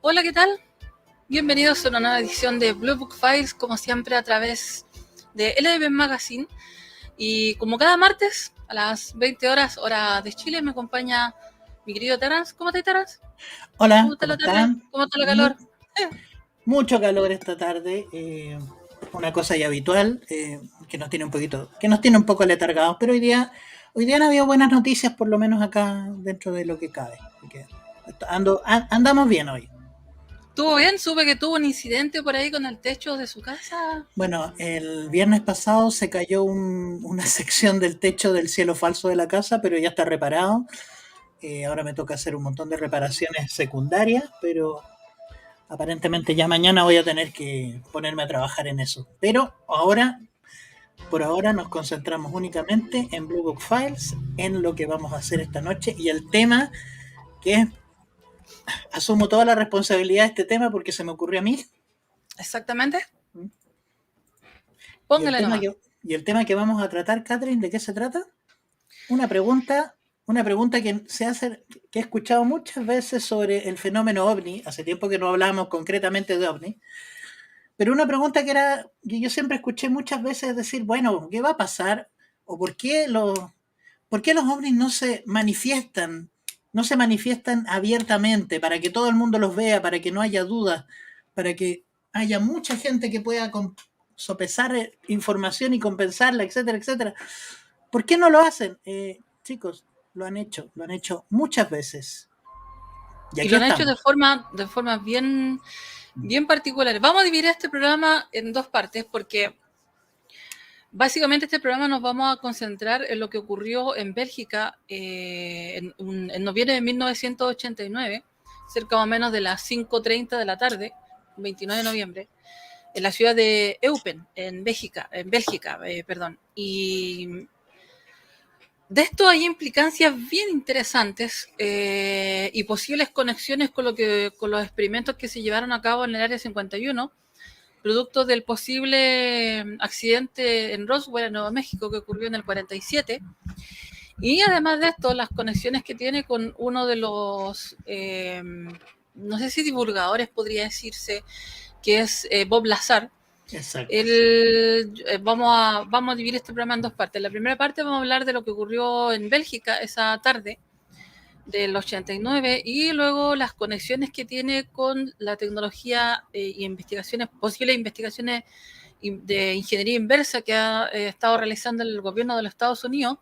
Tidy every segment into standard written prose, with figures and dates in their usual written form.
Hola, ¿qué tal? Bienvenidos a una nueva edición de Blue Book Files, como siempre a través de LDB Magazine. Y como cada martes, a las 20 horas, hora de Chile, me acompaña mi querido Terence. ¿Cómo estás, Terence? ¿Cómo Hola, está ¿cómo la tarde? están? ¿Cómo está la calor? Mucho calor esta tarde, una cosa ya habitual, que nos tiene un poco letargados, pero hoy día han habido buenas noticias, por lo menos acá dentro de lo que cabe. Así que andamos bien hoy. ¿Estuvo bien? Supe que tuvo un incidente por ahí con el techo de su casa. Bueno, el viernes pasado se cayó una sección del techo del cielo falso de la casa, pero ya está reparado. Ahora me toca hacer un montón de reparaciones secundarias, pero aparentemente ya mañana voy a tener que ponerme a trabajar en eso. Pero por ahora nos concentramos únicamente en Blue Book Files, en lo que vamos a hacer esta noche y el tema que es, asumo toda la responsabilidad de este tema porque se me ocurrió a mí. Exactamente. Y el Póngale tema nomás. que, y el tema que vamos a tratar, Catherine, ¿de qué se trata? Una pregunta, una pregunta que he escuchado muchas veces sobre el fenómeno ovni. Hace tiempo que no hablamos concretamente de ovni. Pero una pregunta que yo siempre escuché muchas veces decir, bueno, ¿qué va a pasar? ¿O por qué los ovnis no se manifiestan abiertamente para que todo el mundo los vea, para que no haya dudas, para que haya mucha gente que pueda sopesar información y compensarla, etcétera, etcétera? ¿Por qué no lo hacen? Chicos, lo han hecho muchas veces. Y Y aquí lo han hecho de estamos. forma bien particular. Vamos a dividir este programa en dos partes porque básicamente este programa nos vamos a concentrar en lo que ocurrió en Bélgica en noviembre de 1989, cerca más o menos de las 5:30 de la tarde, 29 de noviembre, en la ciudad de Eupen, en Bélgica. Y de esto hay implicancias bien interesantes y posibles conexiones con los experimentos que se llevaron a cabo en el Área 51, producto del posible accidente en Roswell, en Nuevo México, que ocurrió en el 47. Y además de esto, las conexiones que tiene con uno de los, no sé si divulgadores podría decirse, que es Bob Lazar. Exacto. Vamos a dividir este programa en dos partes. La primera parte vamos a hablar de lo que ocurrió en Bélgica esa tarde del 89 y luego las conexiones que tiene con la tecnología y investigaciones, posibles investigaciones de ingeniería inversa que ha estado realizando el gobierno de los Estados Unidos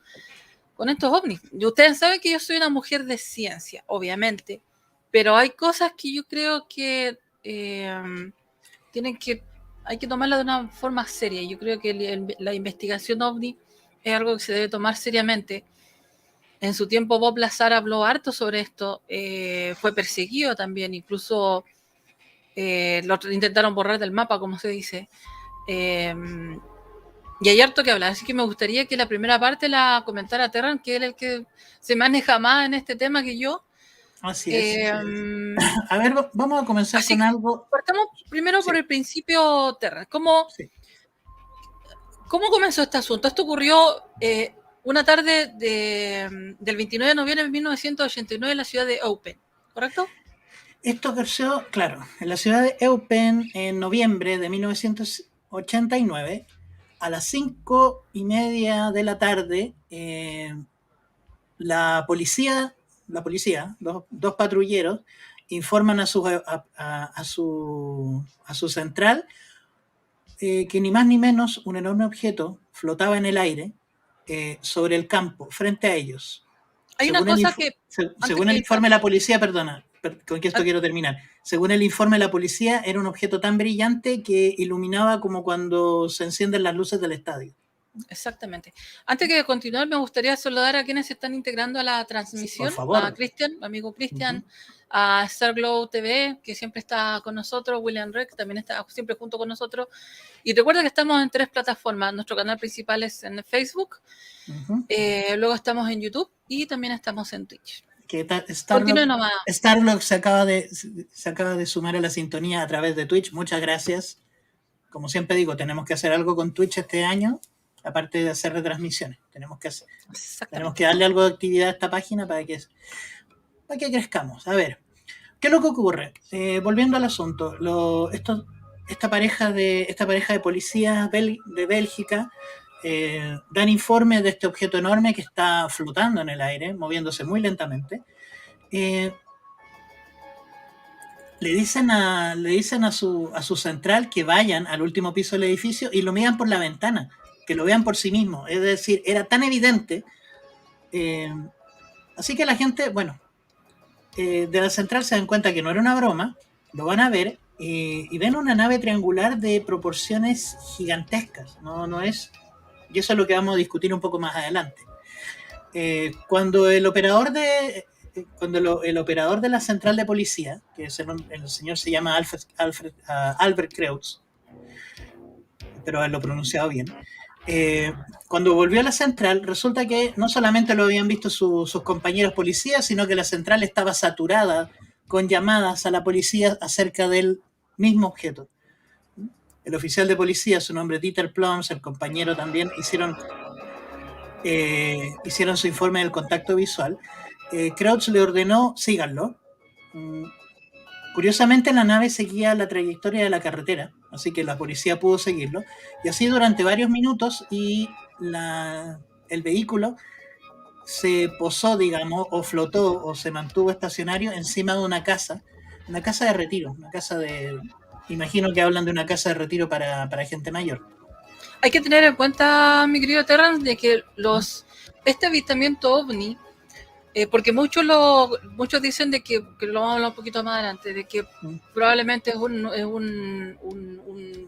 con estos ovnis. Y ustedes saben que yo soy una mujer de ciencia, obviamente, pero hay cosas que yo creo que tienen que hay que tomarla de una forma seria. Yo creo que la investigación ovni es algo que se debe tomar seriamente. En su tiempo Bob Lazar habló harto sobre esto, fue perseguido también, incluso lo intentaron borrar del mapa, como se dice. Eh, y hay harto que hablar, así que me gustaría que la primera parte la comentara Terran, que él es el que se maneja más en este tema que yo. Así es. Eh, A ver, vamos a comenzar Así con que algo. partamos primero por Sí, el principio, Terran. ¿Cómo, sí. ¿Cómo comenzó este asunto? Esto ocurrió una tarde del 29 de noviembre de 1989 en la ciudad de Eupen, ¿correcto? Esto creció, claro, en la ciudad de Eupen en noviembre de 1989, a las 5:30 de la tarde. La policía, dos patrulleros, informan a su central que ni más ni menos un enorme objeto flotaba en el aire sobre el campo, frente a ellos. Hay una Según el, cosa que, antes según el que informe de la policía, perdona, con que esto quiero terminar. Según el informe de la policía, era un objeto tan brillante que iluminaba como cuando se encienden las luces del estadio. exactamente. Antes que continuar, me gustaría saludar a quienes se están integrando a la Sí, por transmisión, a favor. Cristian, amigo Uh-huh. Cristian, a Starglow TV, que siempre está con nosotros, William Rex, también está siempre junto con nosotros. Y recuerda que estamos en 3 plataformas. Nuestro canal principal es en Facebook, Uh-huh. luego estamos en YouTube y también estamos en Twitch. Que Continúe nomás. Starlock se acaba de sumar a la sintonía a través de Twitch. Muchas gracias. Como siempre digo, tenemos que hacer algo con Twitch este año, aparte de hacer retransmisiones. Tenemos que Exactamente. darle algo de actividad a esta página para que crezcamos. A ver, ¿Qué es lo que ocurre? Volviendo al asunto, esta pareja de policías de Bélgica dan informe de este objeto enorme que está flotando en el aire, moviéndose muy lentamente. Eh, le dicen a su central que vayan al último piso del edificio y lo miran por la ventana, que lo vean por sí mismos. Es decir, era tan evidente. eh, Así que la gente, bueno, de la central se dan cuenta que no era una broma, lo van a ver y ven una nave triangular de proporciones gigantescas. No es, y eso es lo que vamos a discutir un poco más adelante. Cuando el operador el operador de la central de policía, que es el señor se llama Albert Kreutz, espero haberlo pronunciado bien, cuando volvió a la central, resulta que no solamente lo habían visto sus compañeros policías, sino que la central estaba saturada con llamadas a la policía acerca del mismo objeto. El oficial de policía, su nombre es Dieter Ploms, el compañero también, hicieron su informe del contacto visual. Kreutz le ordenó, síganlo. Curiosamente, la nave seguía la trayectoria de la carretera, así que la policía pudo seguirlo. Y así durante varios minutos y el vehículo se posó, digamos, o flotó o se mantuvo estacionario encima de una casa de retiro, una casa de... Imagino que hablan de una casa de retiro para gente mayor. Hay que tener en cuenta, mi querido Terrence, de que este avistamiento ovni, porque muchos dicen de que lo vamos a hablar un poquito más adelante, de que probablemente es un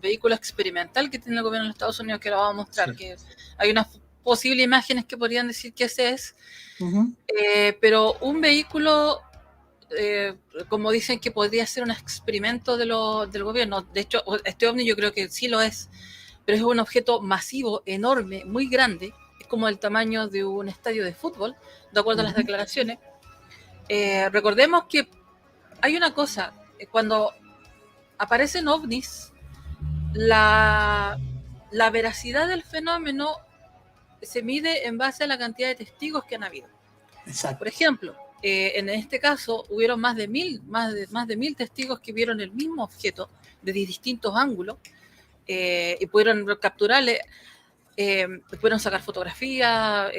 vehículo experimental que tiene el gobierno de los Estados Unidos, que lo vamos a mostrar, sí. Que hay unas posibles imágenes que podrían decir que ese es, pero un vehículo, como dicen que podría ser un experimento del gobierno. De hecho, este ovni yo creo que sí lo es, pero es un objeto masivo, enorme, muy grande, es como el tamaño de un estadio de fútbol, de acuerdo a las declaraciones. Recordemos que hay una cosa, cuando aparecen ovnis, la veracidad del fenómeno se mide en base a la cantidad de testigos que han habido. Exacto. Por ejemplo, en este caso hubieron más de 1000 testigos que vieron el mismo objeto desde distintos ángulos, y pudieron capturarle, pudieron sacar fotografías,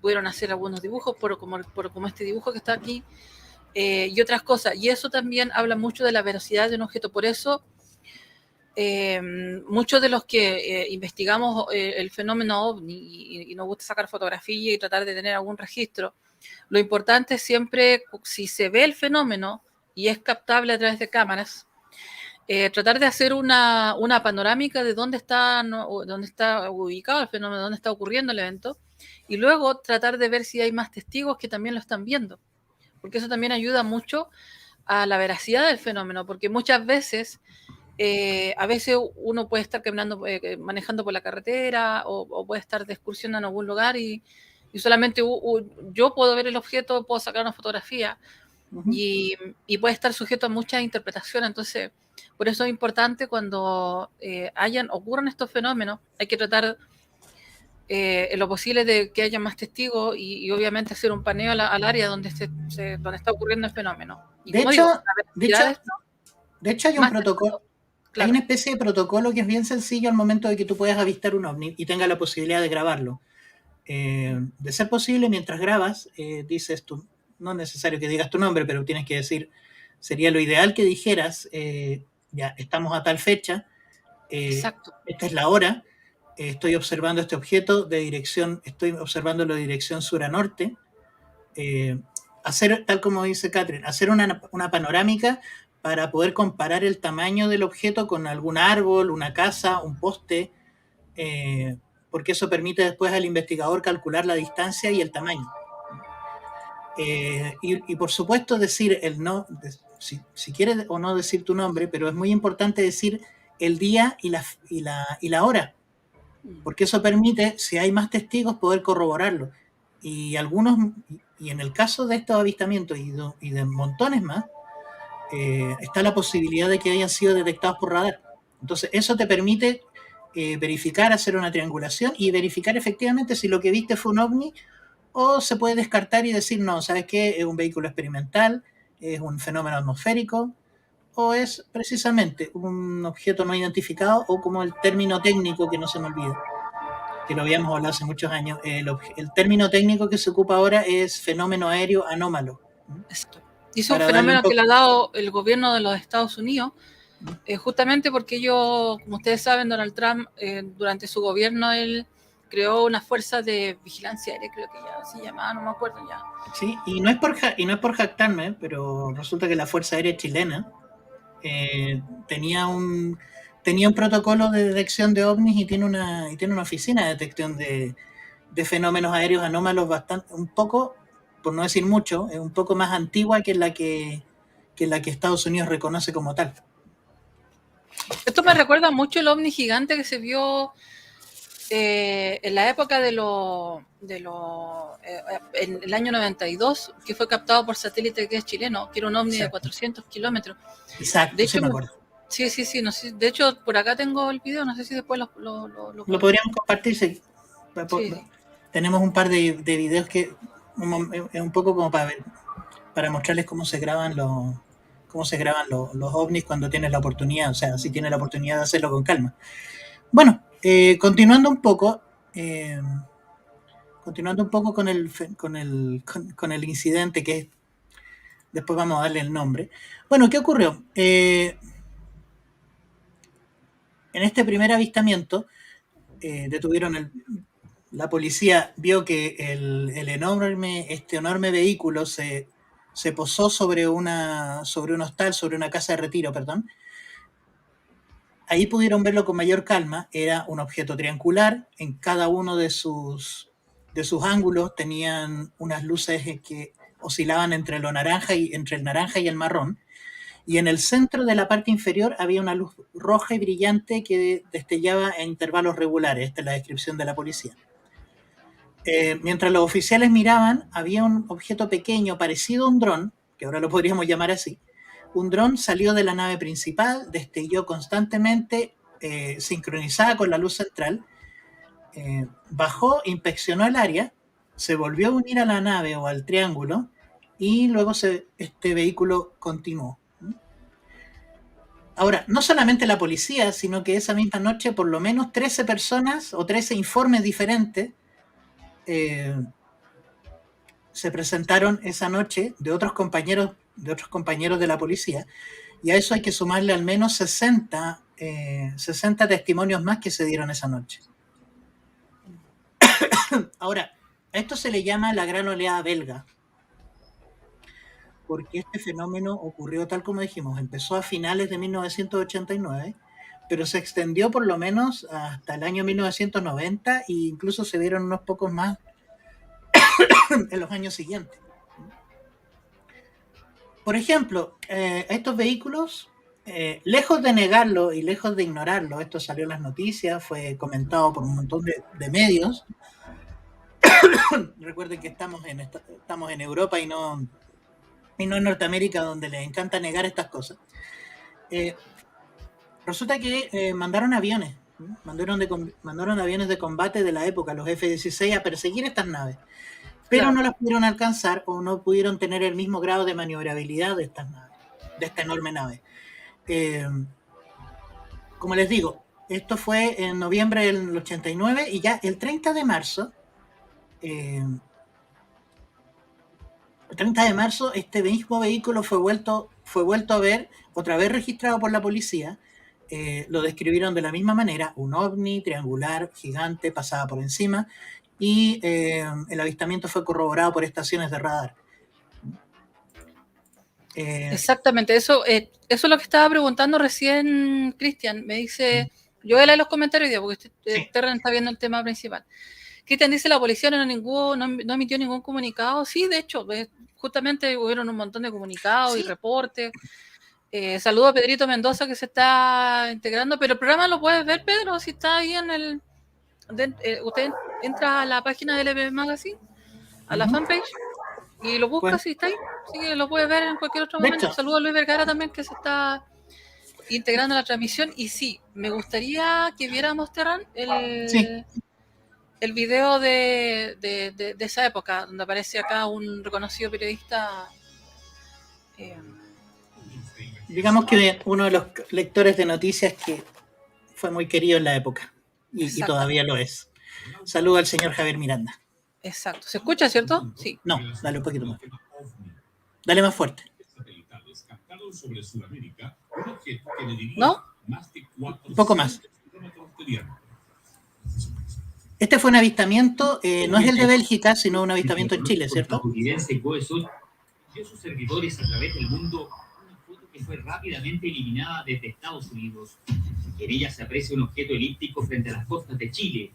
pudieron hacer algunos dibujos, como este dibujo que está aquí, y otras cosas. Y eso también habla mucho de la veracidad de un objeto. Por eso, muchos de los que investigamos el fenómeno OVNI y nos gusta sacar fotografías y tratar de tener algún registro, lo importante es siempre, si se ve el fenómeno y es captable a través de cámaras, tratar de hacer una panorámica de dónde está ubicado el fenómeno, dónde está ocurriendo el evento, y luego tratar de ver si hay más testigos que también lo están viendo, porque eso también ayuda mucho a la veracidad del fenómeno, porque muchas veces, a veces uno puede estar caminando, manejando por la carretera, o puede estar de excursión en algún lugar y solamente yo puedo ver el objeto, puedo sacar una fotografía, y puede estar sujeto a muchas interpretaciones. Entonces, por eso es importante cuando ocurran estos fenómenos, hay que tratar en lo posible de que haya más testigos y obviamente hacer un paneo al área donde está ocurriendo el fenómeno. Y de hecho hay un protocolo, claro. Hay una especie de protocolo que es bien sencillo al momento de que tú puedas avistar un ovni y tengas la posibilidad de grabarlo. De ser posible, mientras grabas, dices tú, no es necesario que digas tu nombre, pero tienes que decir, sería lo ideal que dijeras, ya estamos a tal fecha, esta es la hora, estoy observando este objeto estoy observándolo de dirección sur a norte, hacer, tal como dice Catherine, hacer una panorámica para poder comparar el tamaño del objeto con algún árbol, una casa, un poste, porque eso permite después al investigador calcular la distancia y el tamaño. Y por supuesto decir si quieres o no decir tu nombre, pero es muy importante decir el día y la hora, porque eso permite, si hay más testigos, poder corroborarlo. Y en el caso de estos avistamientos y de montones más, está la posibilidad de que hayan sido detectados por radar. Entonces eso te permite verificar, hacer una triangulación y verificar efectivamente si lo que viste fue un ovni, o se puede descartar y decir, no, ¿sabes qué? Es un vehículo experimental, es un fenómeno atmosférico o es precisamente un objeto no identificado, o como el término técnico que no se me olvida, que lo habíamos hablado hace muchos años, el término técnico que se ocupa ahora es fenómeno aéreo anómalo. Exacto. Y es un Para darle un fenómeno que poco... le ha dado el gobierno de los Estados Unidos, justamente porque ellos, como ustedes saben, Donald Trump, durante su gobierno, él creó una fuerza de vigilancia aérea, creo que ya se llamaba, no me acuerdo ya. Sí, y no es por jactarme, pero resulta que la Fuerza Aérea Chilena tenía un protocolo de detección de ovnis y tiene una oficina de detección de fenómenos aéreos anómalos bastante, un poco, por no decir mucho, un poco más antigua que la que Estados Unidos reconoce como tal. Esto me recuerda mucho el ovni gigante que se vio en la época en el año 92, que fue captado por satélite, que es chileno, que era un ovni de 400 kilómetros. Exacto, De sí hecho, me acuerdo. sí, no sé, de hecho, por acá tengo el video, no sé si después lo podríamos compartir. Sí. Tenemos un par de videos que es un poco como para mostrarles cómo se graban los ovnis cuando tienes la oportunidad, o sea, si tienes la oportunidad de hacerlo con calma. Bueno, continuando un poco con el incidente, que después vamos a darle el nombre. Bueno, ¿qué ocurrió? En este primer avistamiento detuvieron la policía, vio que este enorme vehículo se posó sobre un hostal, sobre una casa de retiro, perdón. Ahí pudieron verlo con mayor calma. Era un objeto triangular. En cada uno de sus ángulos tenían unas luces que oscilaban entre el naranja y el marrón. Y en el centro de la parte inferior había una luz roja y brillante que destellaba en intervalos regulares. Esta es la descripción de la policía. Mientras los oficiales miraban, había un objeto pequeño parecido a un dron, que ahora lo podríamos llamar así. Un dron salió de la nave principal, destelló constantemente, sincronizada con la luz central, bajó, inspeccionó el área, se volvió a unir a la nave o al triángulo, y luego este vehículo continuó. Ahora, no solamente la policía, sino que esa misma noche por lo menos 13 personas o 13 informes diferentes se presentaron esa noche de otros compañeros de la policía, y a eso hay que sumarle al menos 60 testimonios más que se dieron esa noche. Ahora, a esto se le llama la gran oleada belga, porque este fenómeno ocurrió, tal como dijimos, empezó a finales de 1989, pero se extendió por lo menos hasta el año 1990, e incluso se dieron unos pocos más en los años siguientes. Por ejemplo, estos vehículos, lejos de negarlo y lejos de ignorarlo, esto salió en las noticias, fue comentado por un montón de medios. Recuerden que estamos en Europa y no en Norteamérica, donde les encanta negar estas cosas. Resulta que mandaron aviones de combate de la época, los F-16, a perseguir estas naves, pero no las pudieron alcanzar o no pudieron tener el mismo grado de maniobrabilidad de estas naves, de esta enorme nave. Como les digo, esto fue en noviembre del 89, y ya el 30 de marzo, este mismo vehículo fue vuelto a ver, otra vez registrado por la policía. Lo describieron de la misma manera: un ovni triangular gigante pasaba por encima, y el avistamiento fue corroborado por estaciones de radar. Exactamente, eso es lo que estaba preguntando recién Cristian. Me dice, yo voy a leer los comentarios porque Terran está viendo el tema principal. Cristian dice, la policía no emitió ningún comunicado. Sí, de hecho, justamente hubieron un montón de comunicados y reportes. Saludo a Pedrito Mendoza, que se está integrando, pero el programa lo puedes ver, Pedro, si está ahí en usted entra a la página del LP Magazine, a la fanpage, y lo busca, si está ahí, así que lo puedes ver en cualquier otro momento. Saludo a Luis Vergara también, que se está integrando a la transmisión. Y sí, me gustaría que viéramos, Terran, el video de esa época, donde aparece acá un reconocido periodista Eh, Digamos que uno de los lectores de noticias que fue muy querido en la época y todavía Exactamente, lo es. Saludo al señor Javier Miranda. exacto. ¿Se escucha, cierto? Sí. No, dale un poquito más. Dale más fuerte. ¿No? Un poco más. Este fue un avistamiento, no es el de Bélgica, sino un avistamiento en Chile, ¿cierto? Y sus servidores a través del mundo una foto que fue rápidamente eliminada desde Estados Unidos. En ella se aprecia un objeto elíptico frente a las costas de Chile.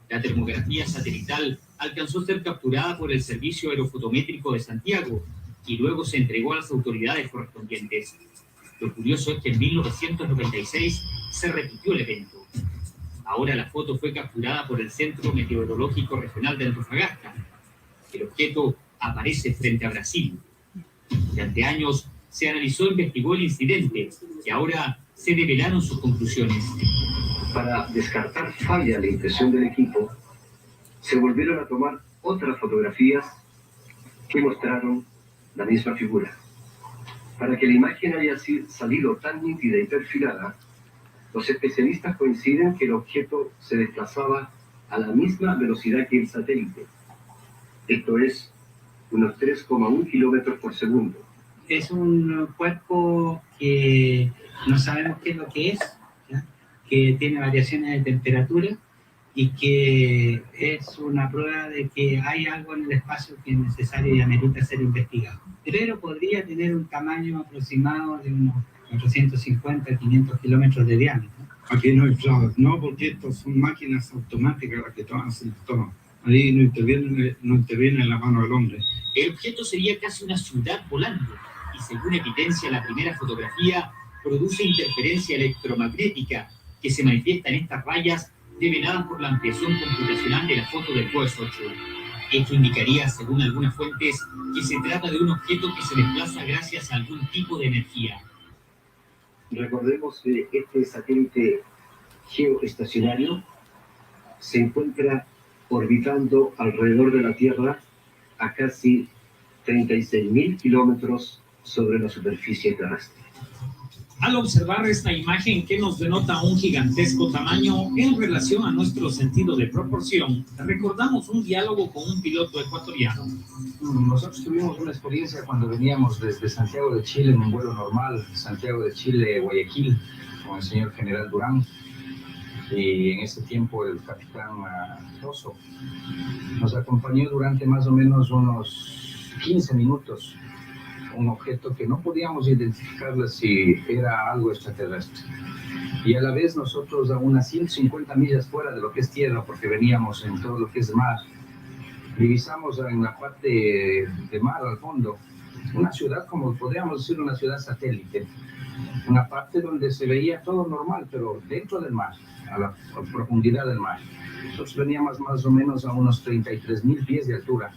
La termografía satelital alcanzó a ser capturada por el Servicio Aerofotométrico de Santiago y luego se entregó a las autoridades correspondientes. Lo curioso es que en 1996 se repitió el evento. Ahora la foto fue capturada por el Centro Meteorológico Regional de Antofagasta. El objeto aparece frente a Brasil. Durante años se analizó e investigó el incidente y ahora se develaron sus conclusiones. Para descartar falla en la impresión del equipo, se volvieron a tomar otras fotografías que mostraron la misma figura. Para que la imagen haya salido tan nítida y perfilada, los especialistas coinciden que el objeto se desplazaba a la misma velocidad que el satélite. Esto es unos 3,1 kilómetros por segundo. Es un cuerpo que no sabemos qué es lo que es, ¿ya? Que tiene variaciones de temperatura y que es una prueba de que hay algo en el espacio que es necesario y amerita ser investigado. Pero podría tener un tamaño aproximado de unos 450, 500 kilómetros de diámetro. Aquí no hay pruebas, no, porque estas son máquinas automáticas las que hacen todo. Ahí no interviene la mano del hombre. El objeto sería casi una ciudad volando y, según evidencia la primera fotografía, produce interferencia electromagnética que se manifiesta en estas rayas develadas por la ampliación computacional de la foto del jueves 8. Esto indicaría, según algunas fuentes, que se trata de un objeto que se desplaza gracias a algún tipo de energía. Recordemos que este satélite geoestacionario se encuentra orbitando alrededor de la Tierra a casi 36.000 kilómetros sobre la superficie terrestre. Al observar esta imagen que nos denota un gigantesco tamaño en relación a nuestro sentido de proporción, recordamos un diálogo con un piloto ecuatoriano. Nosotros tuvimos una experiencia cuando veníamos desde Santiago de Chile en un vuelo normal, Santiago de Chile, Guayaquil, con el señor general Durán, y en ese tiempo el capitán Rosso nos acompañó durante más o menos unos 15 minutos, un objeto que no podíamos identificarle si era algo extraterrestre. Y a la vez nosotros a unas 150 millas fuera de lo que es tierra, porque veníamos en todo lo que es mar, divisamos en la parte de mar al fondo una ciudad, como podríamos decir, una ciudad satélite, una parte donde se veía todo normal, pero dentro del mar, a la profundidad del mar. Nosotros veníamos más o menos a unos 33.000 pies de altura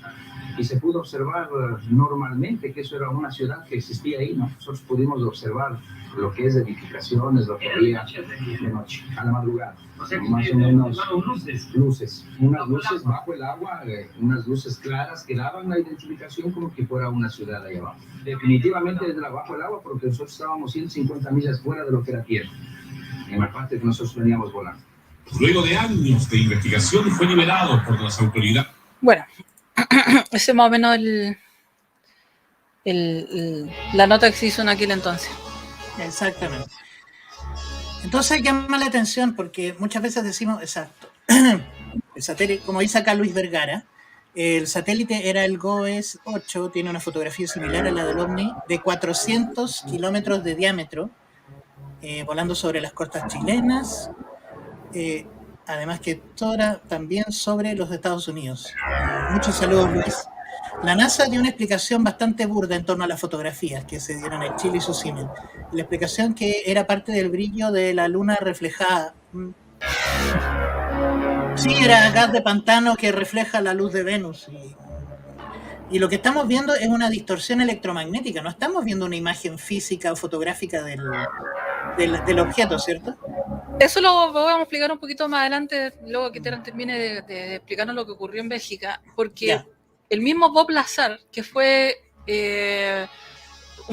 y se pudo observar normalmente que eso era una ciudad que existía ahí, ¿no? Nosotros pudimos observar lo que es edificaciones, lo que había de noche, a la madrugada, más o menos luces, unas luces bajo el agua, unas luces claras que daban la identificación como que fuera una ciudad ahí abajo. Definitivamente desde bajo el agua, porque nosotros estábamos 150 millas fuera de lo que era tierra, en la parte que nosotros veníamos volando. Luego de años de investigación fue liberado por las autoridades. Bueno, ese es más o menos la nota que se hizo en aquel entonces. Exactamente. Entonces llama la atención porque muchas veces decimos, exacto, el satélite, como dice acá Luis Vergara, el satélite era el GOES 8, tiene una fotografía similar a la del OVNI, de 400 kilómetros de diámetro, volando sobre las costas chilenas, además que toda también sobre los Estados Unidos. Muchos saludos, Luis. La NASA dio una explicación bastante burda en torno a las fotografías que se dieron en Chile y Susímen. La explicación que era parte del brillo de la luna reflejada. Sí, era gas de pantano que refleja la luz de Venus. Y lo que estamos viendo es una distorsión electromagnética. No estamos viendo una imagen física o fotográfica del objeto, ¿cierto? Eso lo vamos a explicar un poquito más adelante, luego que Terán termine de explicarnos lo que ocurrió en Bélgica, porque el mismo Bob Lazar, que fue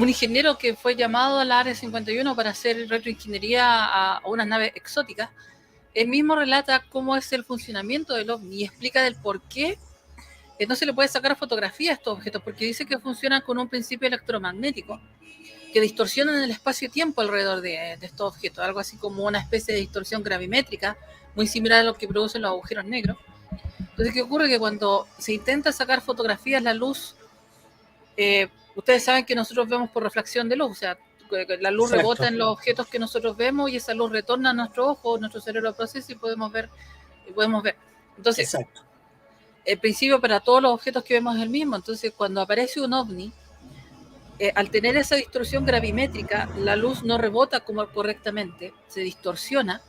un ingeniero que fue llamado a la Área 51 para hacer retroingeniería a unas naves exóticas, él mismo relata cómo es el funcionamiento del OVNI y explica del por qué no se le puede sacar fotografía a estos objetos, porque dice que funcionan con un principio electromagnético que distorsionan el espacio-tiempo alrededor de estos objetos, algo así como una especie de distorsión gravimétrica, muy similar a lo que producen los agujeros negros. Entonces, ¿qué ocurre? Que cuando se intenta sacar fotografías, la luz, ustedes saben que nosotros vemos por refracción de luz, o sea, la luz Exacto. rebota en los objetos que nosotros vemos y esa luz retorna a nuestro ojo, nuestro cerebro procesa y podemos ver. Entonces, Exacto. el principio para todos los objetos que vemos es el mismo. Entonces, cuando aparece un ovni, al tener esa distorsión gravimétrica, la luz no rebota como correctamente, se distorsiona,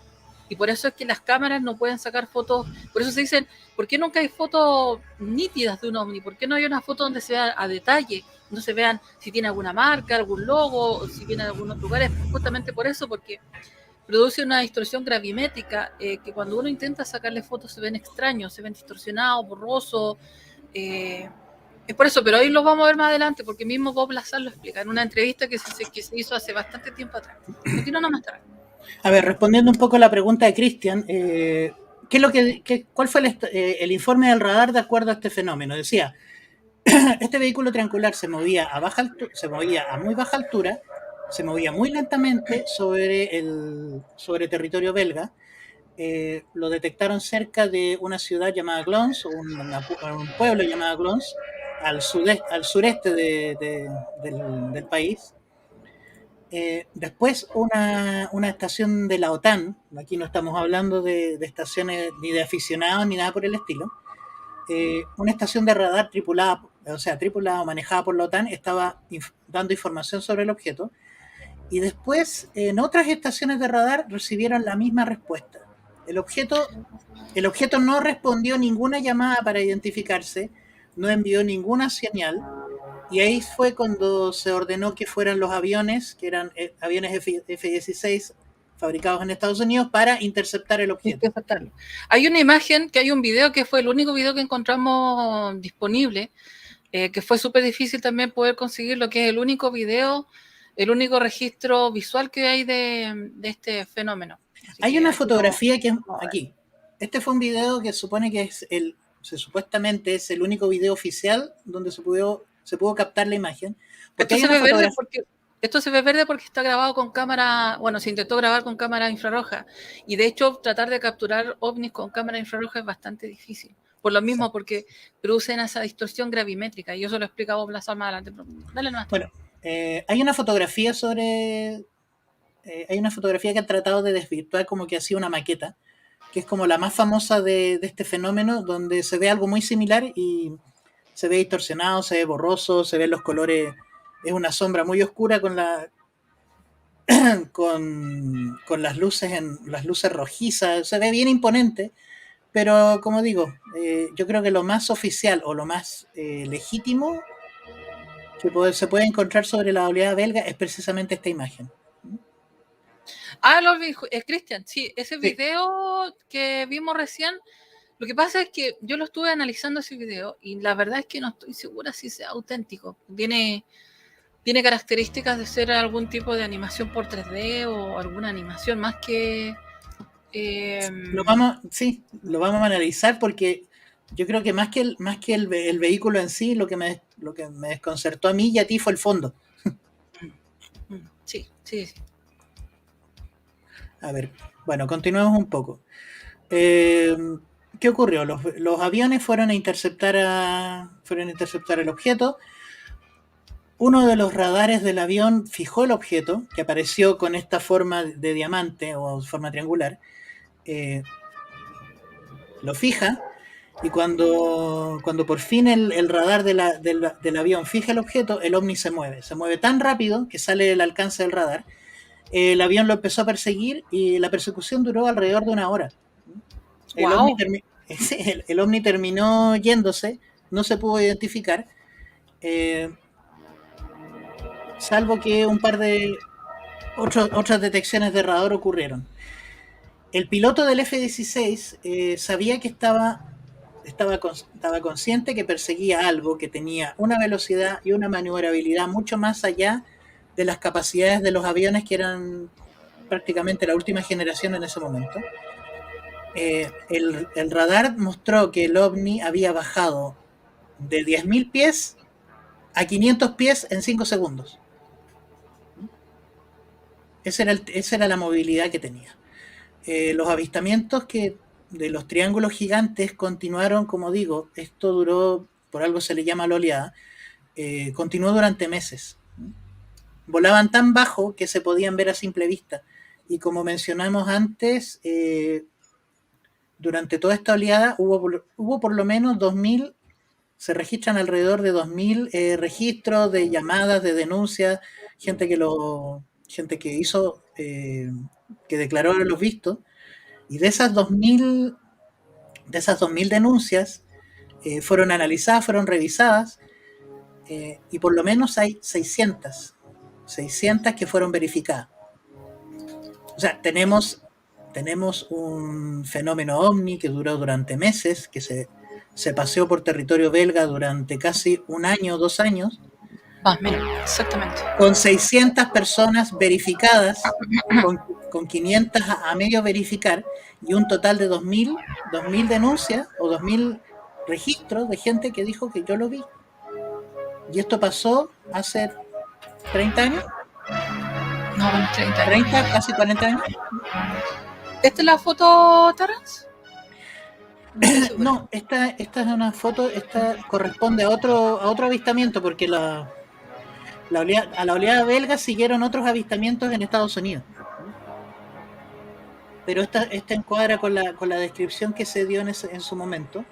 y por eso es que las cámaras no pueden sacar fotos. Por eso se dicen, ¿por qué nunca hay fotos nítidas de un ovni? ¿Por qué no hay una foto donde se vea a detalle, no se vean si tiene alguna marca, algún logo, o si viene de algunos lugares? Justamente por eso, porque produce una distorsión gravimétrica que cuando uno intenta sacarle fotos se ven extraños, se ven distorsionados, borrosos. Es por eso, pero ahí lo vamos a ver más adelante, porque mismo Bob Lazar lo explica en una entrevista que se hizo hace bastante tiempo atrás. Continuamos más tarde. A ver, respondiendo un poco a la pregunta de Cristian, ¿cuál fue el informe del radar de acuerdo a este fenómeno? Decía, este vehículo triangular se movía a muy baja altura, se movía muy lentamente sobre territorio belga. Lo detectaron cerca de una ciudad llamada Glons, un pueblo llamado Glons, al sureste del país. Después una estación de la OTAN, aquí no estamos hablando de estaciones ni de aficionados ni nada por el estilo, una estación de radar tripulada o manejada por la OTAN estaba dando información sobre el objeto, y después en otras estaciones de radar recibieron la misma respuesta. El objeto no respondió ninguna llamada para identificarse, no envió ninguna señal, y ahí fue cuando se ordenó que fueran los aviones, que eran aviones F-16 fabricados en Estados Unidos, para interceptar el objeto. Hay una imagen, hay un video que fue el único video que encontramos disponible, que fue súper difícil también poder conseguir, lo que es el único video, el único registro visual que hay de este fenómeno. Hay una fotografía que es aquí. Este fue un video que supone que supuestamente es el único video oficial donde se pudo captar la imagen. Esto se ve verde porque está grabado con cámara, se intentó grabar con cámara infrarroja, y de hecho tratar de capturar ovnis con cámara infrarroja es bastante difícil, por lo mismo, porque producen esa distorsión gravimétrica, y eso lo explica Bob Lazar más adelante. Dale nomás. Bueno, hay una fotografía que han tratado de desvirtuar, como que hacía una maqueta, que es como la más famosa de este fenómeno, donde se ve algo muy similar y se ve distorsionado, se ve borroso, se ven los colores, es una sombra muy oscura con las luces rojizas, se ve bien imponente, pero como digo, yo creo que lo más oficial o lo más legítimo que se puede encontrar sobre la oleada belga es precisamente esta imagen. Lo vi, Cristian, sí, ese video que vimos recién. Lo que pasa es que yo lo estuve analizando ese video y la verdad es que no estoy segura si sea auténtico. Tiene características de ser algún tipo de animación por 3D o alguna animación más que... Lo vamos a analizar, porque yo creo que más que el vehículo en sí, lo que me desconcertó a mí y a ti fue el fondo. Sí. A ver, bueno, continuemos un poco. ¿Qué ocurrió? Los aviones fueron a interceptar el objeto. Uno de los radares del avión fijó el objeto, que apareció con esta forma de diamante o forma triangular. Lo fija, y cuando por fin el radar del avión fija el objeto, el ovni se mueve tan rápido que sale del alcance del radar. El avión lo empezó a perseguir y la persecución duró alrededor de 1 hora. Wow. El ovni terminó yéndose, no se pudo identificar, salvo que un par de otras detecciones de radar ocurrieron. El piloto del F-16 sabía que estaba consciente que perseguía algo que tenía una velocidad y una maniobrabilidad mucho más allá de las capacidades de los aviones que eran prácticamente la última generación en ese momento. El radar mostró que el ovni había bajado de 10.000 pies a 500 pies en 5 segundos. Esa era la movilidad que tenía. Los avistamientos de los triángulos gigantes continuaron, como digo, esto duró, por algo se le llama la oleada, continuó durante meses. Volaban tan bajo que se podían ver a simple vista. Y como mencionamos antes, durante toda esta oleada hubo por lo menos 2.000, se registran alrededor de 2.000 registros de llamadas, de denuncias, gente que hizo, que declaró los vistos. Y de esas 2.000 denuncias fueron analizadas, fueron revisadas, y por lo menos hay 600 que fueron verificadas. O sea, tenemos un fenómeno ovni que duró durante meses, que se paseó por territorio belga durante casi 1 año, 2 años. Más o menos, exactamente. Con 600 personas verificadas, con 500 a medio verificar, y un total de 2.000 denuncias o 2.000 registros de gente que dijo que yo lo vi. Y esto pasó hace 30 años. No, 30 años. 30, casi 40 años. ¿Esta es la foto, Terrence? No, esta es una foto, esta corresponde a otro avistamiento, porque a la oleada belga siguieron otros avistamientos en Estados Unidos. Pero esta encuadra con la descripción que se dio en su momento.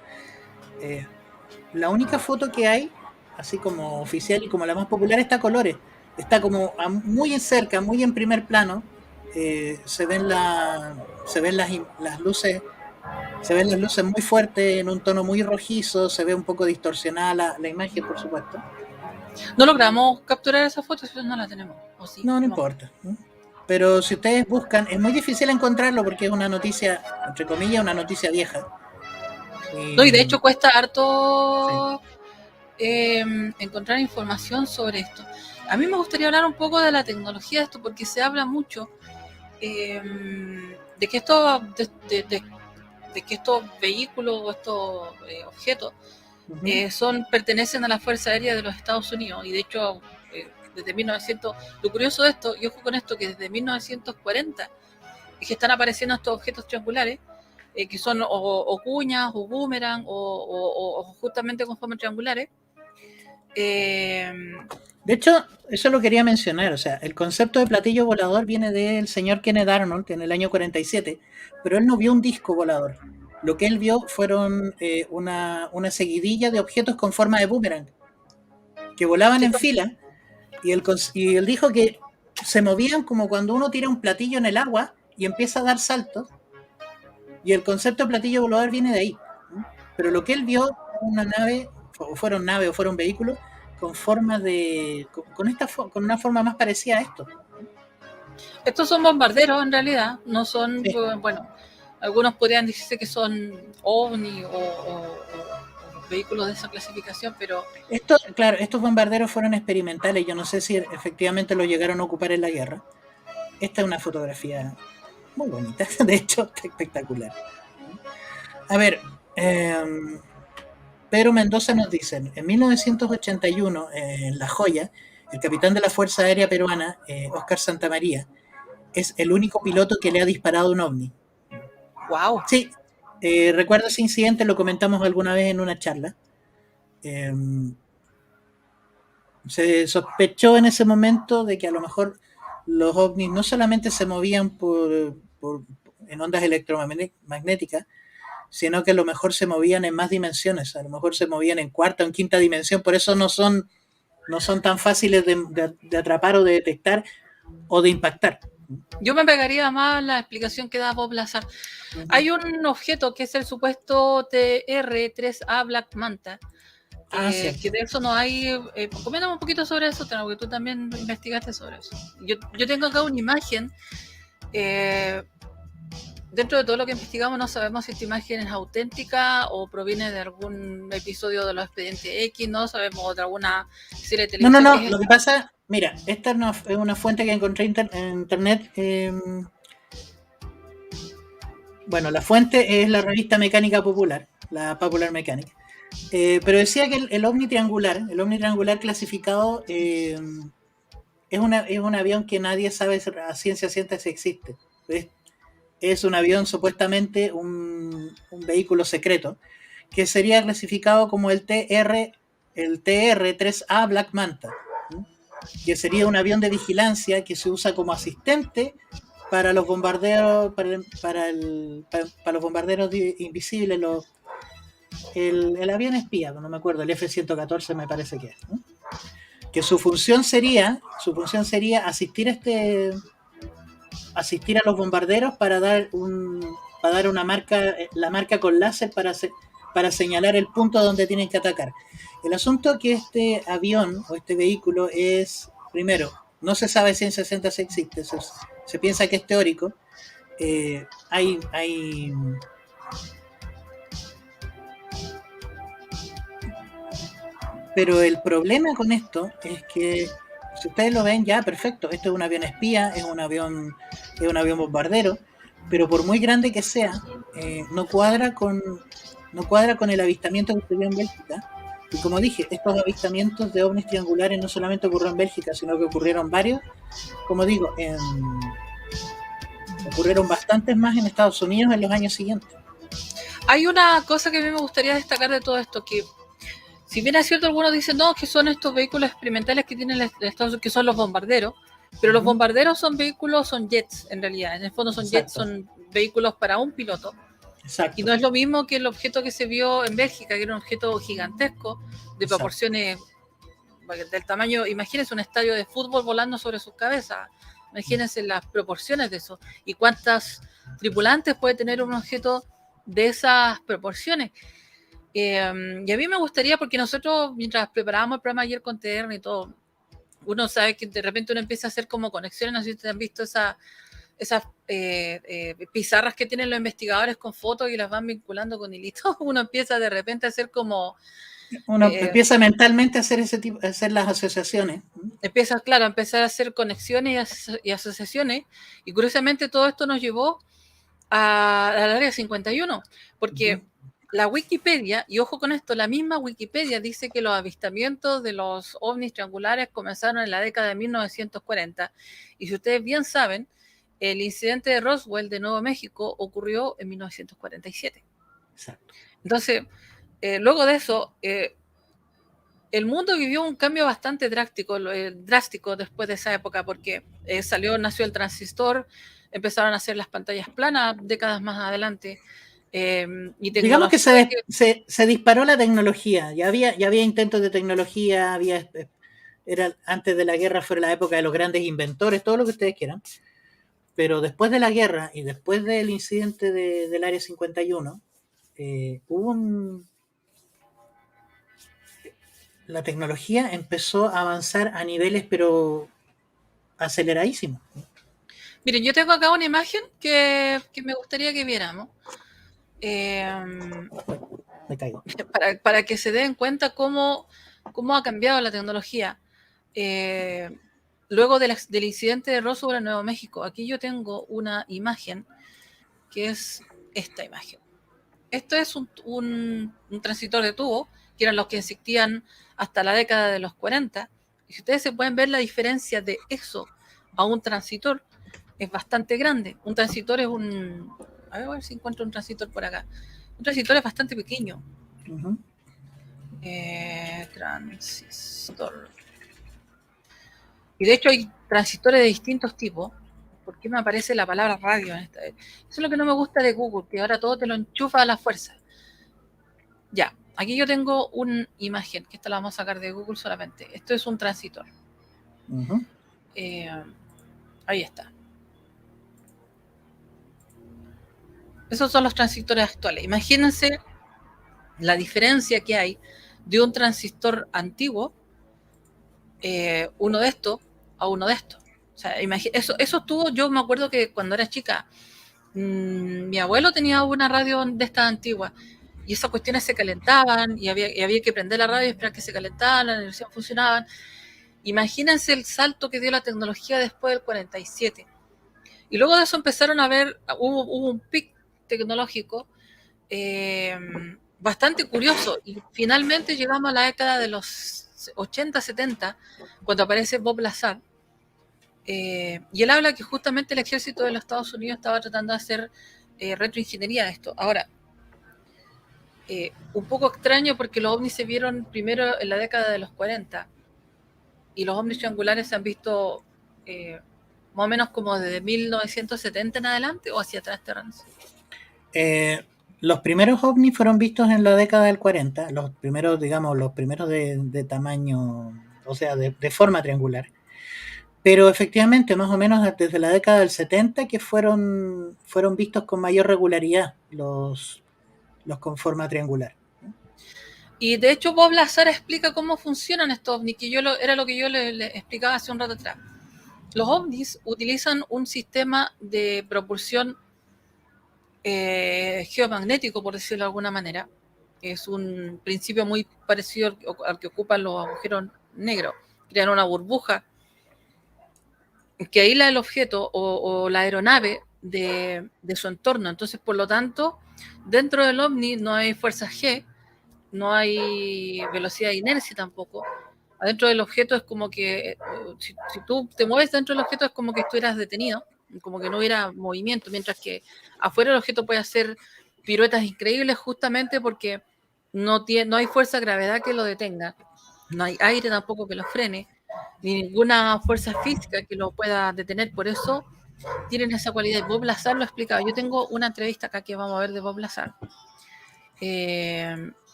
La única foto que hay, así como oficial y como la más popular, está a colores. Está como muy cerca, muy en primer plano. Se ven las luces. Se ven las luces muy fuertes, en un tono muy rojizo. Se ve un poco distorsionada la imagen, por supuesto. No logramos capturar esa foto, si no la tenemos. ¿O sí? No importa. Pero si ustedes buscan, es muy difícil encontrarlo porque es una noticia, entre comillas, una noticia vieja. No, y de hecho cuesta harto encontrar información sobre esto. A mí me gustaría hablar un poco de la tecnología de esto, porque se habla mucho de que estos vehículos o estos objetos pertenecen a la Fuerza Aérea de los Estados Unidos, y de hecho desde 1900, lo curioso de esto, y ojo con esto, que desde 1940 es que están apareciendo estos objetos triangulares, que son o cuñas, o boomerang, o justamente con formas triangulares. De hecho, eso lo quería mencionar, o sea, el concepto de platillo volador viene del señor Kenneth Arnold en el año 47, pero él no vio un disco volador. Lo que él vio fueron una seguidilla de objetos con forma de boomerang, que volaban en fila, y él dijo que se movían como cuando uno tira un platillo en el agua y empieza a dar saltos, y el concepto de platillo volador viene de ahí. Pero lo que él vio fueron vehículos con forma con una forma más parecida a esto. Estos son bombarderos en realidad, no son, sí. Bueno, algunos podrían decirse que son ovni o vehículos de esa clasificación, pero... Estos bombarderos fueron experimentales, yo no sé si efectivamente lo llegaron a ocupar en la guerra. Esta es una fotografía muy bonita, de hecho, espectacular. A ver, Pedro Mendoza nos dice, en 1981, en La Joya, el capitán de la Fuerza Aérea Peruana, Óscar Santamaría, es el único piloto que le ha disparado un ovni. ¡Wow! Sí, recuerdo ese incidente, lo comentamos alguna vez en una charla. Se sospechó en ese momento de que a lo mejor los ovnis no solamente se movían en ondas electromagnéticas, sino que a lo mejor se movían en más dimensiones, a lo mejor se movían en cuarta o en quinta dimensión, por eso no son tan fáciles de atrapar o de detectar o de impactar. Yo me pegaría más la explicación que da Bob Lazar. Uh-huh. Hay un objeto que es el supuesto TR-3A Black Manta, que de eso no hay... coméntame un poquito sobre eso, porque tú también investigaste sobre eso. Yo tengo acá una imagen. Dentro de todo lo que investigamos no sabemos si esta imagen es auténtica o proviene de algún episodio de los Expedientes X, no sabemos de alguna serie de televisión. No, lo que pasa Mira, esta es una fuente que encontré en internet. Bueno, la fuente es la revista Mecánica Popular, la Popular Mechanic. Pero decía que el ovni triangular clasificado es un avión que nadie sabe a ciencia cierta si existe. Es un avión supuestamente un vehículo secreto que sería clasificado como el TR-3A Black Manta, que sería un avión de vigilancia que se usa como asistente para los bombarderos, para los bombarderos invisibles, el avión espía, no me acuerdo, el F-114 me parece que es, ¿no? Que su función sería asistir a los bombarderos para dar una marca, la marca con láser para señalar el punto donde tienen que atacar. El asunto es que este avión o este vehículo es, primero, no se sabe ciencia cierta si existe, se piensa que es teórico. Pero el problema con esto es que si ustedes lo ven, ya perfecto, esto es un avión espía, es un avión bombardero, pero por muy grande que sea, no cuadra con el avistamiento que se dio en Bélgica. Y como dije, estos avistamientos de ovnis triangulares no solamente ocurrieron en Bélgica, sino que ocurrieron varios, como digo, ocurrieron bastantes más en Estados Unidos en los años siguientes. Hay una cosa que a mí me gustaría destacar de todo esto, que si bien es cierto, algunos dicen no, que son estos vehículos experimentales que tienen Estados Unidos, que son los bombarderos, pero los bombarderos son vehículos, son jets en realidad, en el fondo son jets, son vehículos para un piloto. Exacto. Y no es lo mismo que el objeto que se vio en Bélgica, que era un objeto gigantesco, de proporciones del tamaño, imagínense un estadio de fútbol volando sobre sus cabezas, imagínense las proporciones de eso, y cuántas tripulantes puede tener un objeto de esas proporciones. Y a mí me gustaría, porque nosotros mientras preparábamos el programa ayer con TR y todo, uno sabe que de repente uno empieza a hacer como conexiones, no sé si ustedes han visto esas pizarras que tienen los investigadores con fotos y las van vinculando con hilitos. Uno empieza de repente a hacer como... Uno empieza mentalmente a hacer hacer las asociaciones. Empieza, claro, a empezar a hacer conexiones y asociaciones, y curiosamente todo esto nos llevó al área 51, porque la Wikipedia, y ojo con esto, la misma Wikipedia dice que los avistamientos de los ovnis triangulares comenzaron en la década de 1940, y si ustedes bien saben, el incidente de Roswell de Nuevo México ocurrió en 1947. Exacto. Entonces, luego de eso, el mundo vivió un cambio bastante drástico después de esa época, porque nació el transistor, empezaron a hacer las pantallas planas décadas más adelante. Y digamos que se disparó la tecnología, ya había intentos de tecnología, era antes de la guerra, fue la época de los grandes inventores, todo lo que ustedes quieran, pero después de la guerra y después del incidente del Área 51, la tecnología empezó a avanzar a niveles pero aceleradísimos. Miren, yo tengo acá una imagen que me gustaría que viéramos. Me caigo. Para que se den cuenta cómo ha cambiado la tecnología. Luego del incidente de Roswell en Nuevo México, aquí yo tengo una imagen que es esta imagen. Esto es un transitor de tubo, que eran los que existían hasta la década de los 40. Y si ustedes se pueden ver la diferencia de eso a un transitor, es bastante grande. Un transitor es a ver si encuentro un transitor por acá. Un transitor es bastante pequeño. Transistor. Y de hecho hay transistores de distintos tipos. ¿Por qué me aparece la palabra radio en esta? Eso es lo que no me gusta de Google, que ahora todo te lo enchufa a la fuerza. Ya, aquí yo tengo una imagen, que esta la vamos a sacar de Google solamente. Esto es un transistor. Ahí está. Esos son los transistores actuales. Imagínense la diferencia que hay de un transistor antiguo, uno de estos, a uno de estos. O sea, eso estuvo, yo me acuerdo que cuando era chica, mi abuelo tenía una radio de estas antiguas, y esas cuestiones se calentaban, y había que prender la radio y esperar que se calentaban, la energía funcionaban. Imagínense el salto que dio la tecnología después del 47. Y luego de eso empezaron a ver, hubo un pic tecnológico bastante curioso. Y finalmente llegamos a la década de los 80, 70, cuando aparece Bob Lazar. Y él habla que justamente el ejército de los Estados Unidos estaba tratando de hacer retroingeniería de esto. Ahora, un poco extraño porque los ovnis se vieron primero en la década de los 40 y los ovnis triangulares se han visto más o menos como desde 1970 en adelante o hacia atrás, Terrence. Los primeros ovnis fueron vistos en la década del 40, los primeros, digamos, los primeros de tamaño, o sea, de forma triangular. Pero efectivamente, más o menos desde la década del 70 que fueron vistos con mayor regularidad los con forma triangular. Y de hecho Bob Lazar explica cómo funcionan estos ovnis, que era lo que yo le explicaba hace un rato atrás. Los ovnis utilizan un sistema de propulsión geomagnético, por decirlo de alguna manera. Es un principio muy parecido al que ocupan los agujeros negros. Crean una burbuja que aísla el objeto o la aeronave de su entorno. Entonces, por lo tanto, dentro del ovni no hay fuerza G, no hay velocidad de inercia tampoco. Adentro del objeto es como que, si tú te mueves dentro del objeto es como que estuvieras detenido, como que no hubiera movimiento, mientras que afuera el objeto puede hacer piruetas increíbles justamente porque no hay fuerza de gravedad que lo detenga, no hay aire tampoco que lo frene, ni ninguna fuerza física que lo pueda detener. Por eso tienen esa cualidad. Y Bob Lazar lo explicaba. Yo tengo una entrevista acá que vamos a ver de Bob Lazar.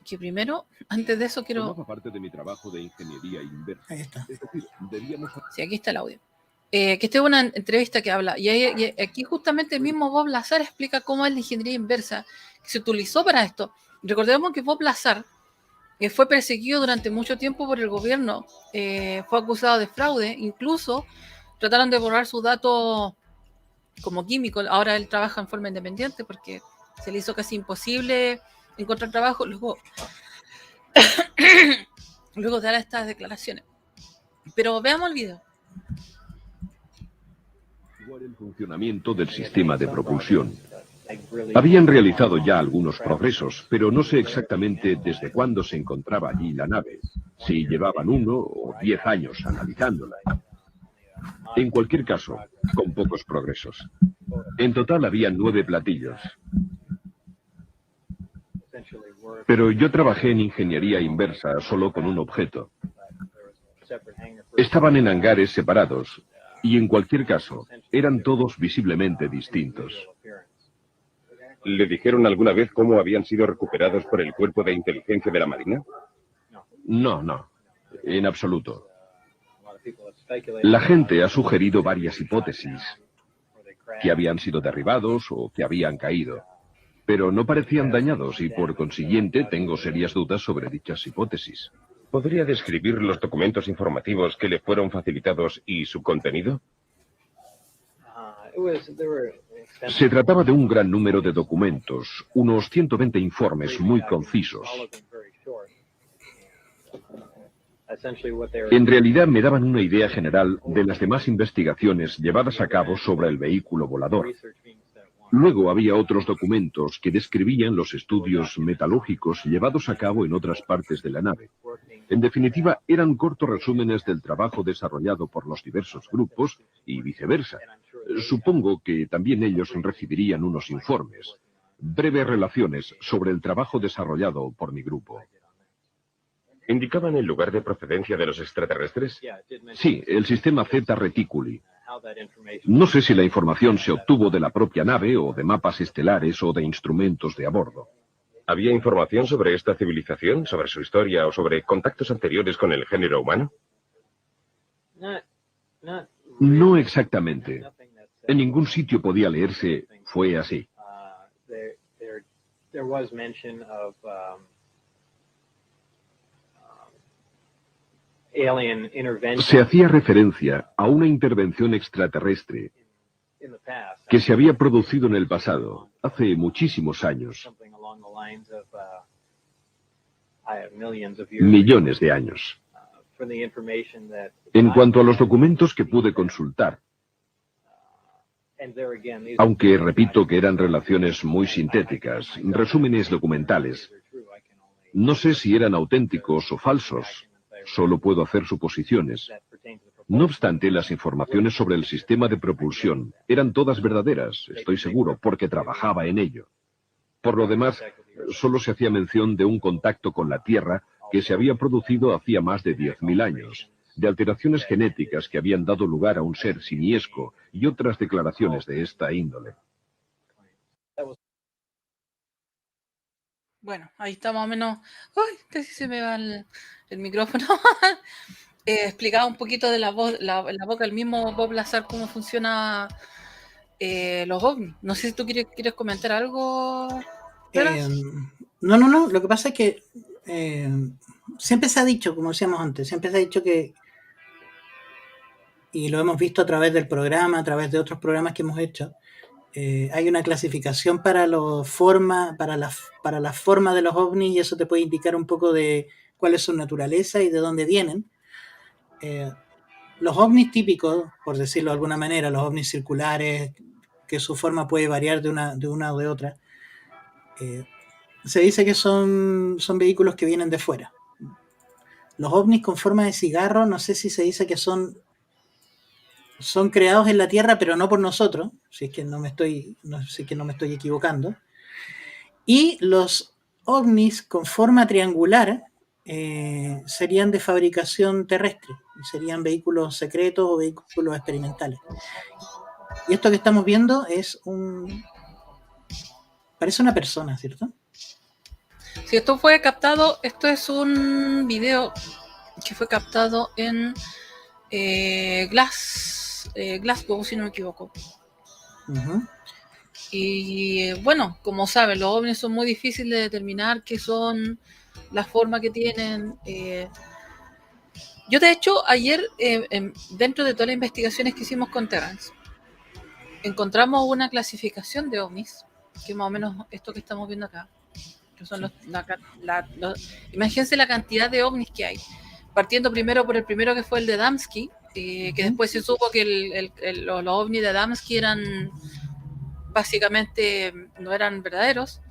Que primero, antes de eso quiero... Formaba parte de mi trabajo de ingeniería inversa. Ahí está. Es decir, debíamos... Sí, aquí está el audio. Que esta es una entrevista que habla. Y aquí justamente el mismo Bob Lazar explica cómo es la ingeniería inversa que se utilizó para esto. Recordemos que Bob Lazar fue perseguido durante mucho tiempo por el gobierno, fue acusado de fraude, incluso trataron de borrar sus datos como químico. Ahora él trabaja en forma independiente porque se le hizo casi imposible encontrar trabajo luego de dar estas declaraciones. Pero veamos el video. El funcionamiento del sistema de propulsión. Habían realizado ya algunos progresos, pero no sé exactamente desde cuándo se encontraba allí la nave, si llevaban 1 o 10 años analizándola. En cualquier caso, con pocos progresos. En total había 9 platillos. Pero yo trabajé en ingeniería inversa solo con un objeto. Estaban en hangares separados, y en cualquier caso, eran todos visiblemente distintos. ¿Le dijeron alguna vez cómo habían sido recuperados por el Cuerpo de Inteligencia de la Marina? No, en absoluto. La gente ha sugerido varias hipótesis, que habían sido derribados o que habían caído, pero no parecían dañados y por consiguiente tengo serias dudas sobre dichas hipótesis. ¿Podría describir los documentos informativos que le fueron facilitados y su contenido? Se trataba de un gran número de documentos, unos 120 informes muy concisos. En realidad me daban una idea general de las demás investigaciones llevadas a cabo sobre el vehículo volador. Luego había otros documentos que describían los estudios metalúrgicos llevados a cabo en otras partes de la nave. En definitiva, eran cortos resúmenes del trabajo desarrollado por los diversos grupos y viceversa. Supongo que también ellos recibirían unos informes, breves relaciones sobre el trabajo desarrollado por mi grupo. ¿Indicaban el lugar de procedencia de los extraterrestres? Sí, el sistema Zeta Reticuli. No sé si la información se obtuvo de la propia nave o de mapas estelares o de instrumentos de a bordo. ¿Había información sobre esta civilización, sobre su historia o sobre contactos anteriores con el género humano? No exactamente. En ningún sitio podía leerse "fue así". Se hacía referencia a una intervención extraterrestre que se había producido en el pasado, hace muchísimos años. Millones de años. En cuanto a los documentos que pude consultar, aunque repito que eran relaciones muy sintéticas, resúmenes documentales, no sé si eran auténticos o falsos, solo puedo hacer suposiciones. No obstante, las informaciones sobre el sistema de propulsión eran todas verdaderas, estoy seguro, porque trabajaba en ello. Por lo demás, solo se hacía mención de un contacto con la Tierra que se había producido hacía más de 10.000 años, de alteraciones genéticas que habían dado lugar a un ser simiesco y otras declaraciones de esta índole. Bueno, ahí está más o menos. ¡Ay! Casi se me va el micrófono. Explicaba un poquito de la boca del mismo Bob Lazar cómo funciona los ovnis. No sé si tú quieres comentar algo. No. Lo que pasa es que siempre se ha dicho, como decíamos antes, siempre se ha dicho que, y lo hemos visto a través del programa, a través de otros programas que hemos hecho, hay una clasificación para la forma de los ovnis, y eso te puede indicar un poco de cuál es su naturaleza y de dónde vienen. Los ovnis típicos, por decirlo de alguna manera, los ovnis circulares, que su forma puede variar de una o de otra, se dice que son vehículos que vienen de fuera. Los ovnis con forma de cigarro, no sé si se dice que son creados en la Tierra, pero no por nosotros, si es que no me estoy equivocando. Y los ovnis con forma triangular serían de fabricación terrestre, serían vehículos secretos o vehículos experimentales. Y esto que estamos viendo parece una persona, ¿cierto? Si esto fue captado, esto es un video que fue captado en Glasgow, si no me equivoco. Uh-huh. Y bueno, como saben, los ovnis son muy difíciles de determinar qué son, la forma que tienen. Yo, de hecho, ayer, dentro de todas las investigaciones que hicimos con Terrance, encontramos una clasificación de ovnis, que más o menos esto que estamos viendo acá, que son imagínense la cantidad de ovnis que hay, partiendo primero por el primero, que fue el de Adamski, que después se supo que los ovnis de Adamski eran básicamente no eran verdaderos.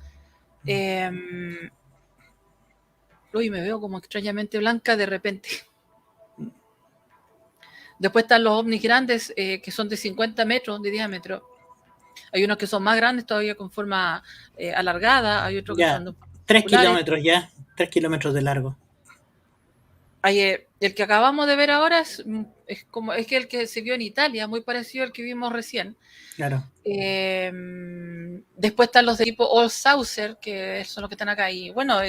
Uy, me veo como extrañamente blanca de repente. Después están los ovnis grandes, que son de 50 metros de diámetro. Hay unos que son más grandes todavía, con forma alargada. Hay otros que son 3 kilómetros ya, 3 kilómetros de largo. El que acabamos de ver ahora es que el que se vio en Italia, muy parecido al que vimos recién. Claro. Después están los de tipo All Saucer, que son los que están acá. Y bueno,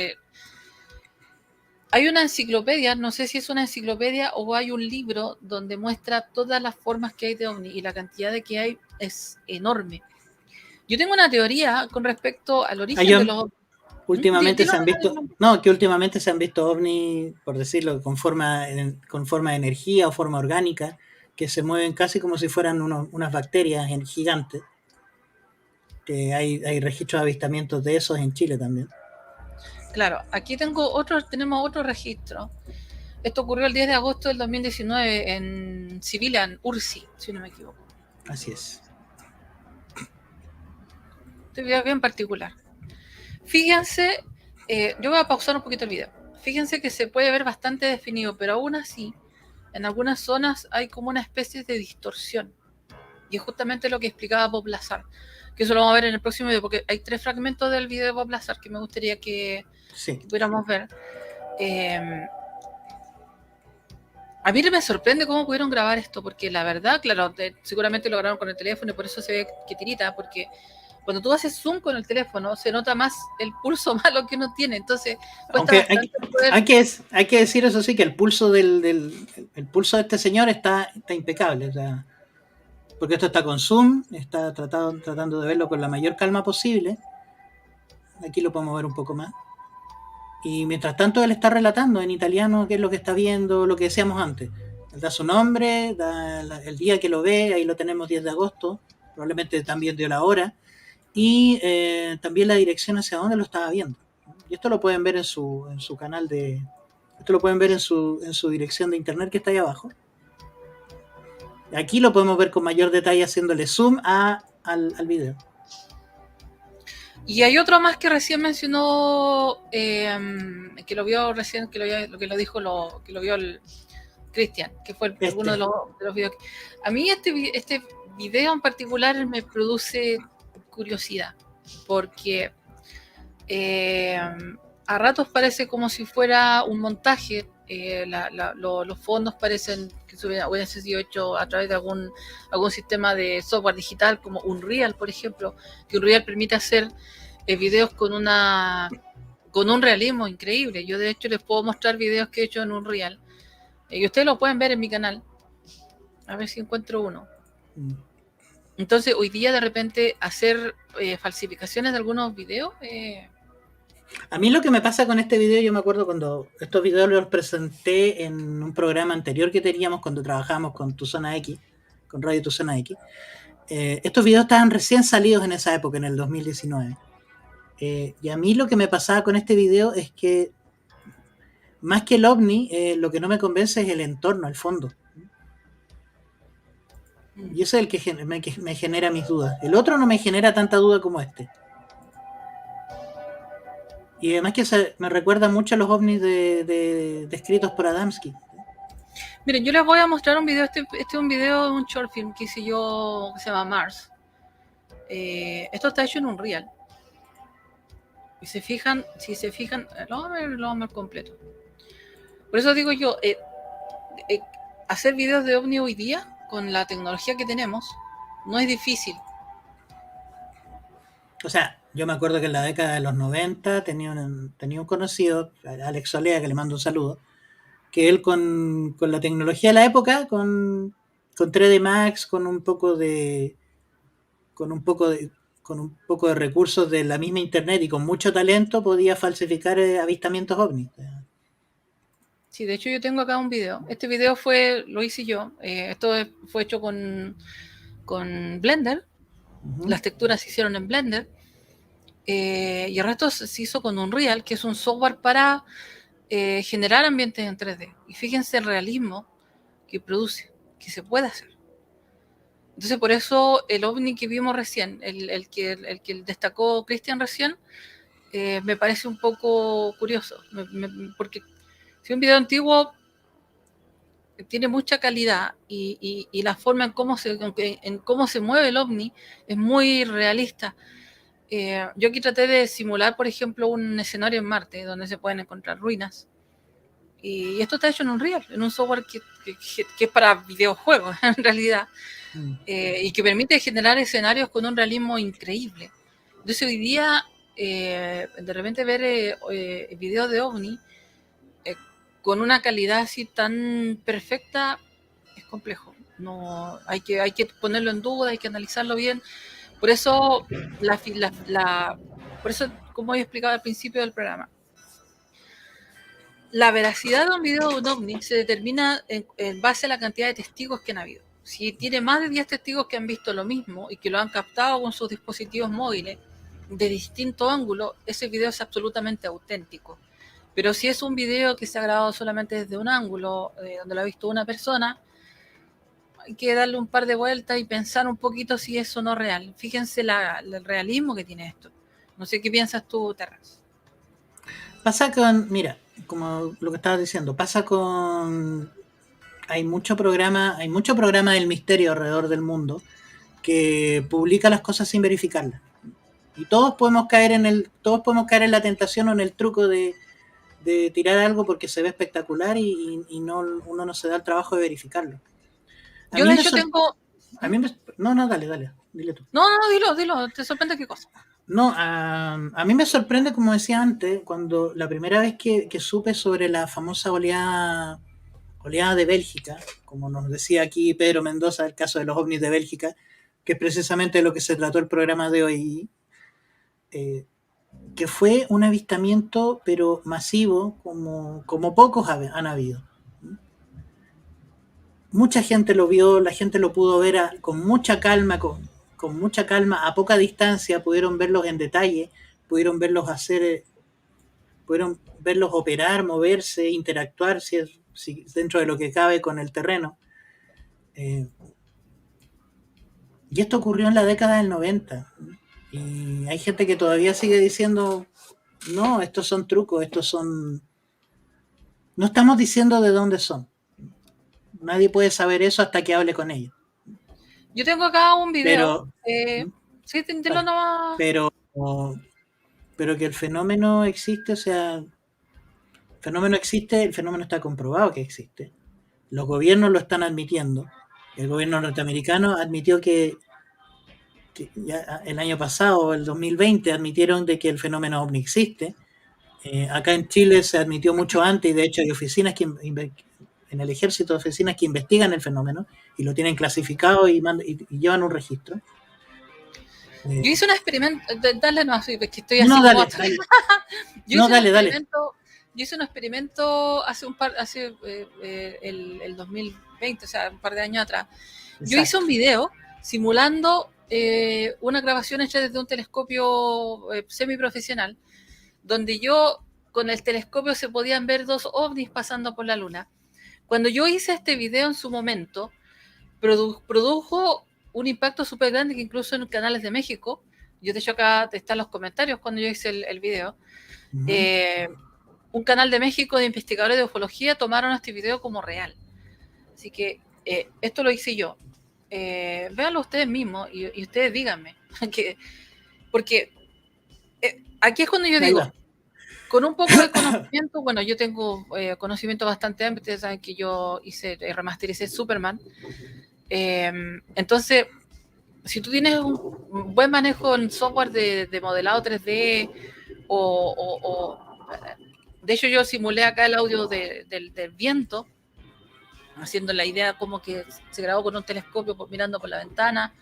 hay una enciclopedia, no sé si es una enciclopedia o hay un libro donde muestra todas las formas que hay de ovni, y la cantidad de que hay es enorme. Yo tengo una teoría con respecto al origen de los ovnis. Últimamente se han visto ovnis, por decirlo, con forma de energía o forma orgánica, que se mueven casi como si fueran unas bacterias gigantes. Que hay registros de avistamientos de esos en Chile también. Claro, aquí tenemos otro registro. Esto ocurrió el 10 de agosto del 2019 en Civilian, Ursi, si no me equivoco. Así es. Este video es bien particular. Fíjense, yo voy a pausar un poquito el video. Fíjense que se puede ver bastante definido, pero aún así, en algunas zonas hay como una especie de distorsión. Y es justamente lo que explicaba Bob Lazar, que eso lo vamos a ver en el próximo video, porque hay 3 fragmentos del video de Bob Lazar que me gustaría que pudiéramos ver. A mí me sorprende cómo pudieron grabar esto, porque la verdad, claro, seguramente lo grabaron con el teléfono y por eso se ve que tirita, porque cuando tú haces zoom con el teléfono se nota más el pulso malo que uno tiene, entonces hay que decir, eso sí, que el pulso el pulso de este señor está impecable, o sea, porque esto está con zoom, está tratando de verlo con la mayor calma posible. Aquí lo podemos ver un poco más. Y mientras tanto él está relatando en italiano qué es lo que está viendo, lo que decíamos antes. Él da su nombre, da el día que lo ve, ahí lo tenemos 10 de agosto, probablemente también dio la hora, y también la dirección hacia donde lo estaba viendo. Y esto lo pueden ver en su canal de Esto lo pueden ver en su dirección de internet que está ahí abajo. Aquí lo podemos ver con mayor detalle haciéndole zoom al video. Y hay otro más que recién mencionó, que lo vio recién, que lo vio el Cristian, que fue alguno de los videos. A mí este video en particular me produce curiosidad, porque a ratos parece como si fuera un montaje. Los fondos parecen que hubiesen sido hechos a través de algún sistema de software digital como Unreal, por ejemplo, que Unreal permite hacer videos con un realismo increíble. Yo de hecho les puedo mostrar videos que he hecho en Unreal y ustedes lo pueden ver en mi canal, a ver si encuentro uno. Entonces hoy día de repente hacer falsificaciones de algunos videos. A mí lo que me pasa con este video, yo me acuerdo cuando estos videos los presenté en un programa anterior que teníamos cuando trabajábamos con Tu Zona X, con Radio Tu Zona X. Estos videos estaban recién salidos en esa época, en el 2019. Y a mí lo que me pasaba con este video es que más que el ovni, lo que no me convence es el entorno, el fondo. Y ese es el que me genera mis dudas. El otro no me genera tanta duda como este. Y además que me recuerda mucho a los ovnis descritos por Adamski. Miren, yo les voy a mostrar un video. Este es un video de un short film que hice yo, que se llama Mars. Esto está hecho en Unreal. Y si se fijan, lo vamos a ver completo. Por eso digo yo, hacer videos de ovni hoy día, con la tecnología que tenemos, no es difícil. O sea, yo me acuerdo que en la década de los 90 tenía un conocido, Alex Solea, que le mando un saludo, que él con la tecnología de la época, con 3D Max, con un poco de recursos de la misma internet y con mucho talento, podía falsificar avistamientos ovnis. Sí, de hecho yo tengo acá un video. Este video lo hice yo. Esto fue hecho con Blender. Uh-huh. Las texturas se hicieron en Blender. Y el resto se hizo con Unreal, que es un software para generar ambientes en 3D. Y fíjense el realismo que produce, que se puede hacer. Entonces por eso el ovni que vimos recién, el que destacó Cristian recién, me parece un poco curioso. Porque si un video antiguo tiene mucha calidad y la forma en cómo se mueve el ovni es muy realista. Yo aquí traté de simular, por ejemplo, un escenario en Marte donde se pueden encontrar ruinas. Y esto está hecho en Unreal, en un software que es para videojuegos, en realidad. Y que permite generar escenarios con un realismo increíble. Entonces hoy día, de repente ver videos de ovni con una calidad así tan perfecta es complejo. No, hay que ponerlo en duda, hay que analizarlo bien. Por eso, como he explicado al principio del programa, la veracidad de un video de un ovni se determina en base a la cantidad de testigos que han habido. Si tiene más de 10 testigos que han visto lo mismo y que lo han captado con sus dispositivos móviles de distinto ángulo, ese video es absolutamente auténtico. Pero si es un video que se ha grabado solamente desde un ángulo, donde lo ha visto una persona, hay que darle un par de vueltas y pensar un poquito si eso no es real. Fíjense el realismo que tiene esto. No sé qué piensas tú, Terras. Pasa mira, como lo que estabas diciendo, hay mucho programa del misterio alrededor del mundo que publica las cosas sin verificarlas. Y todos podemos caer en la tentación o en el truco de tirar algo porque se ve espectacular y uno no se da el trabajo de verificarlo. Yo de hecho tengo... No, dale, dile tú. No, dilo, ¿te sorprende qué cosa? No, a mí me sorprende, como decía antes, cuando la primera vez que supe sobre la famosa oleada de Bélgica, como nos decía aquí Pedro Mendoza, el caso de los ovnis de Bélgica, que es precisamente de lo que se trató el programa de hoy, que fue un avistamiento pero masivo como pocos han habido. Mucha gente lo vio, la gente lo pudo ver con mucha calma, con mucha calma, a poca distancia, pudieron verlos en detalle, pudieron verlos hacer pudieron verlos operar, moverse, interactuar, si dentro de lo que cabe con el terreno. Y esto ocurrió en la década del 90. Y hay gente que todavía sigue diciendo, no, estos son trucos, estos son... No estamos diciendo de dónde son. Nadie puede saber eso hasta que hable con ellos. Yo tengo acá un video. Sí, Vale. nomás. Pero que el fenómeno existe, o sea, el fenómeno existe, el fenómeno está comprobado que existe. Los gobiernos lo están admitiendo. El gobierno norteamericano admitió que ya el año pasado, el 2020, admitieron de que el fenómeno OVNI existe. Acá en Chile se admitió mucho antes, y de hecho hay oficinas que en el ejército, oficinas que investigan el fenómeno y lo tienen clasificado y llevan un registro. Yo hice un experimento, dale no, sí, porque estoy no, así dale, como... dale. Yo hice un experimento hace el 2020, o sea, un par de años atrás. Exacto. Yo hice un video simulando una grabación hecha desde un telescopio semiprofesional, donde yo con el telescopio se podían ver 2 ovnis pasando por la luna. Cuando yo hice este video en su momento, produjo un impacto súper grande que incluso en canales de México, yo de hecho acá están los comentarios cuando yo hice el video, un canal de México de investigadores de ufología tomaron este video como real. Así que esto lo hice yo. Véanlo ustedes mismos y ustedes díganme. Porque aquí es cuando yo digo, con un poco de conocimiento, bueno, yo tengo conocimiento bastante amplio, ustedes saben que yo remastericé Superman. Entonces, si tú tienes un buen manejo en software de modelado 3D de hecho yo simulé acá el audio del viento, haciendo la idea como que se grabó con un telescopio mirando por la ventana,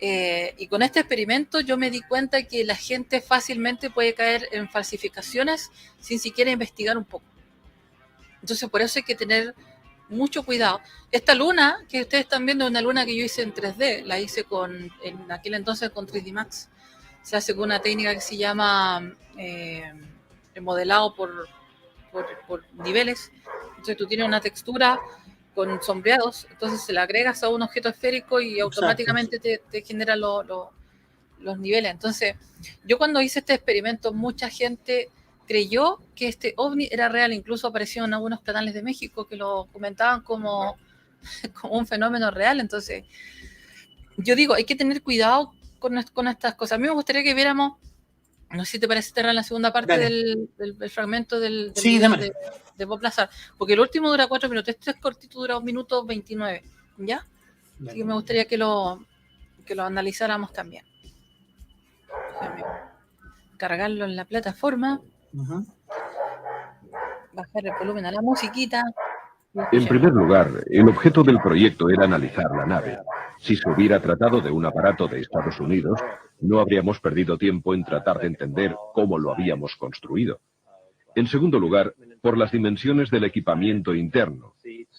y con este experimento yo me di cuenta que la gente fácilmente puede caer en falsificaciones sin siquiera investigar un poco. Entonces por eso hay que tener mucho cuidado. Esta luna que ustedes están viendo es una luna que yo hice en 3D, la hice en aquel entonces con 3D Max. Se hace con una técnica que se llama modelado por niveles. Entonces tú tienes una textura con sombreados, entonces se la agregas a un objeto esférico y automáticamente te genera los niveles. Entonces yo cuando hice este experimento, mucha gente creyó que este ovni era real, incluso apareció en algunos canales de México que lo comentaban como un fenómeno real. Entonces yo digo, hay que tener cuidado con estas cosas. A mí me gustaría que viéramos, no sé si te parece, Terra, en la segunda parte del fragmento del video de Bob Lazar, porque el último dura 4 minutos, este es cortito, dura 1 minuto 29, ¿ya? Así que me gustaría que lo analizáramos también. Déjame cargarlo en la plataforma. Bajar el volumen a la musiquita. En primer lugar, el objeto del proyecto era analizar la nave. Si se hubiera tratado de un aparato de Estados Unidos, no habríamos perdido tiempo en tratar de entender cómo lo habíamos construido. En segundo lugar, por las dimensiones del equipamiento interno,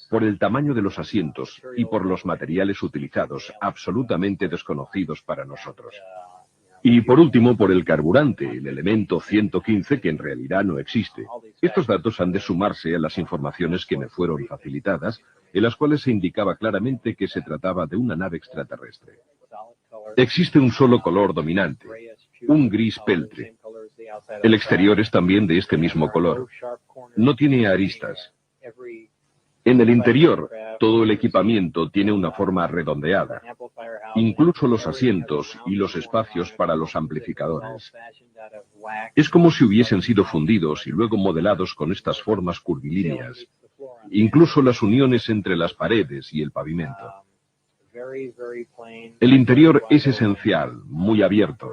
por el tamaño de los asientos y por los materiales utilizados, absolutamente desconocidos para nosotros. Y por último, por el carburante, el elemento 115, que en realidad no existe. Estos datos han de sumarse a las informaciones que me fueron facilitadas, en las cuales se indicaba claramente que se trataba de una nave extraterrestre. Existe un solo color dominante, un gris peltre. El exterior es también de este mismo color. No tiene aristas. En el interior, todo el equipamiento tiene una forma redondeada, incluso los asientos y los espacios para los amplificadores. Es como si hubiesen sido fundidos y luego modelados con estas formas curvilíneas, incluso las uniones entre las paredes y el pavimento. El interior es esencial, muy abierto.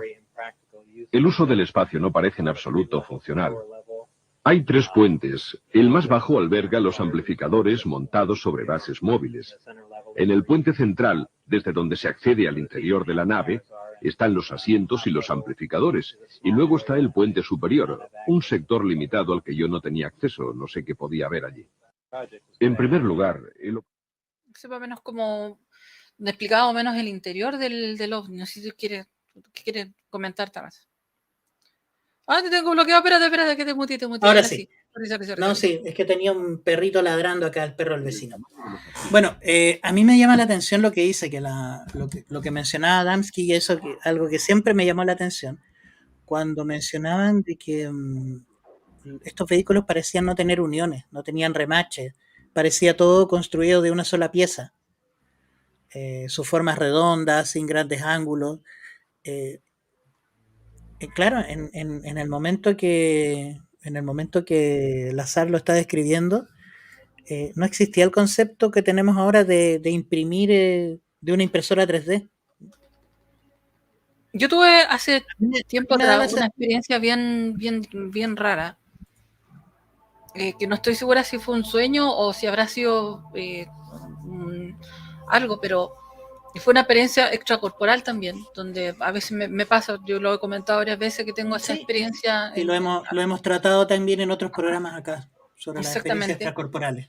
El uso del espacio no parece en absoluto funcional. Hay 3 puentes. El más bajo alberga los amplificadores montados sobre bases móviles. En el puente central, desde donde se accede al interior de la nave, están los asientos y los amplificadores. Y luego está el puente superior, un sector limitado al que yo no tenía acceso, no sé qué podía haber allí. En primer lugar, más o menos como explicado menos el interior del ovni. No sé si quieres comentar, Tamás. te tengo bloqueado. Espérate, que te muteé. Ahora sí. Sorry. No, sí, es que tenía un perrito ladrando acá, el perro del vecino. Bueno, a mí me llama la atención lo que dice, que lo que mencionaba Adamski, y eso, algo que siempre me llamó la atención, cuando mencionaban de que estos vehículos parecían no tener uniones, no tenían remaches, parecía todo construido de una sola pieza. Sus formas redondas, sin grandes ángulos. Claro, en el momento que Lazar lo está describiendo, no existía el concepto que tenemos ahora de imprimir de una impresora 3D. Yo tuve hace tiempo Me da atrás la una experiencia bien rara, que no estoy segura si fue un sueño o si habrá sido algo, pero fue una experiencia extracorporal también, donde a veces me pasa, yo lo he comentado varias veces, que tengo esa experiencia. Y lo hemos tratado también en otros programas acá, sobre las experiencias Exactamente. extracorporales.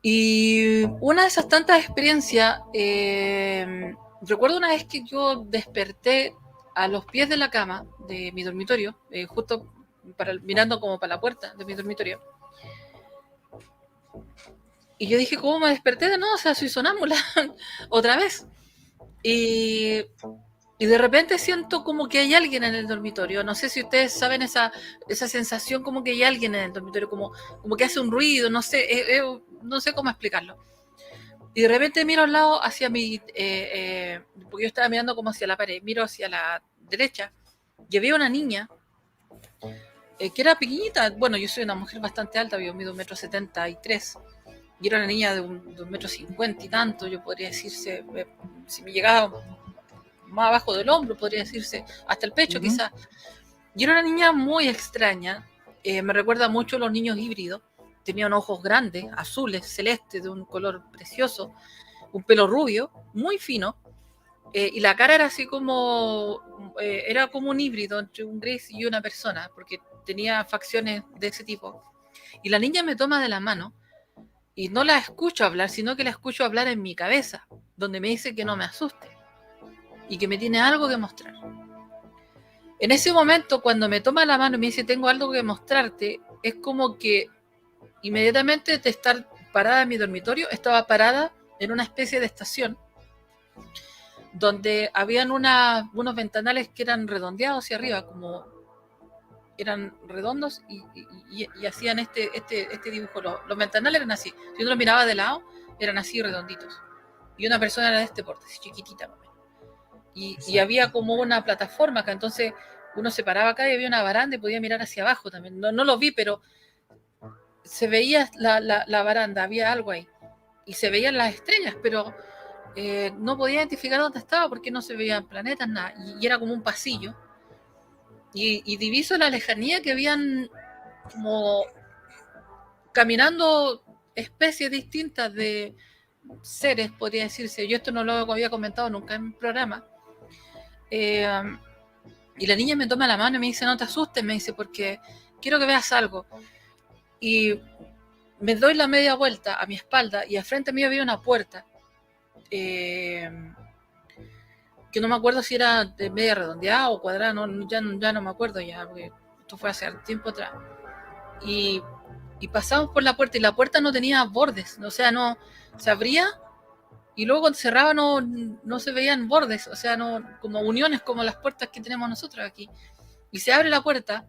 Y una de esas tantas experiencias, recuerdo una vez que yo desperté a los pies de la cama de mi dormitorio, justo mirando como para la puerta de mi dormitorio. Y yo dije, ¿cómo me desperté? No, o sea, soy sonámbula otra vez. Y de repente siento como que hay alguien en el dormitorio. No sé si ustedes saben esa sensación como que hay alguien en el dormitorio, como que hace un ruido, no sé cómo explicarlo. Y de repente miro al lado hacia mi... porque yo estaba mirando como hacia la pared, miro hacia la derecha y veo una niña que era pequeñita. Bueno, yo soy una mujer bastante alta, yo mido 1,73 m. Y era una niña de 1,50 m y tanto, yo podría decirse, si me llegaba más abajo del hombro, podría decirse, hasta el pecho quizás. Y era una niña muy extraña, me recuerda mucho a los niños híbridos. Tenía unos ojos grandes, azules, celestes, de un color precioso, un pelo rubio, muy fino, y la cara era así como, era como un híbrido entre un gris y una persona, porque tenía facciones de ese tipo. Y la niña me toma de la mano, y no la escucho hablar, sino que la escucho hablar en mi cabeza, donde me dice que no me asuste y que me tiene algo que mostrar. En ese momento, cuando me toma la mano y me dice tengo algo que mostrarte, es como que inmediatamente de estar parada en mi dormitorio, estaba parada en una especie de estación donde habían unos ventanales que eran redondeados hacia arriba, como eran redondos y hacían este dibujo. Los ventanales eran así. Si uno los miraba de lado, eran así redonditos. Y una persona era de este porte, así chiquitita más o menos. Y había como una plataforma que entonces uno se paraba acá y había una baranda y podía mirar hacia abajo también. No lo vi, pero se veía la baranda, había algo ahí. Y se veían las estrellas, pero no podía identificar dónde estaba porque no se veían planetas, nada. Y era como un pasillo. Y diviso en la lejanía que habían como caminando especies distintas de seres, podría decirse. Yo esto no lo había comentado nunca en el programa. Y la niña me toma la mano y me dice, no te asustes, me dice, porque quiero que veas algo. Y me doy la media vuelta a mi espalda y al frente mío había una puerta. Que no me acuerdo si era de media redondeada o cuadrada, ya no me acuerdo ya, porque esto fue hace tiempo atrás. Y pasamos por la puerta y la puerta no tenía bordes, o sea, no se abría y luego cuando cerraba no se veían bordes, o sea, no como uniones como las puertas que tenemos nosotros aquí. Y se abre la puerta,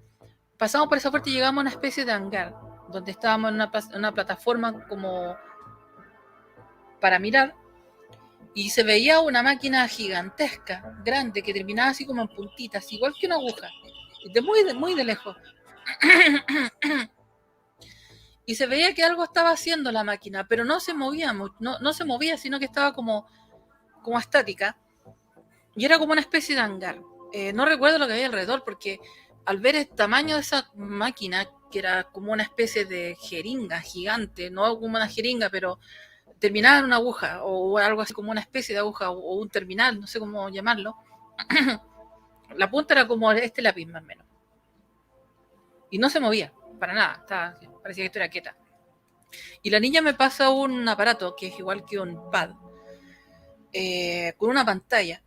pasamos por esa puerta y llegamos a una especie de hangar, donde estábamos en una plataforma como para mirar. Y se veía una máquina gigantesca, grande, que terminaba así como en puntitas, igual que una aguja, muy de lejos. Y se veía que algo estaba haciendo la máquina, pero no se movía, no se movía, sino que estaba como estática. Y era como una especie de hangar. No recuerdo lo que había alrededor, porque al ver el tamaño de esa máquina, que era como una especie de jeringa gigante, no como una jeringa, pero terminaba en una aguja o algo así como una especie de aguja o un terminal, no sé cómo llamarlo. La punta era como este lápiz más o menos. Y no se movía, para nada, parecía que esto era quieta. Y la niña me pasa un aparato que es igual que un pad, con una pantalla.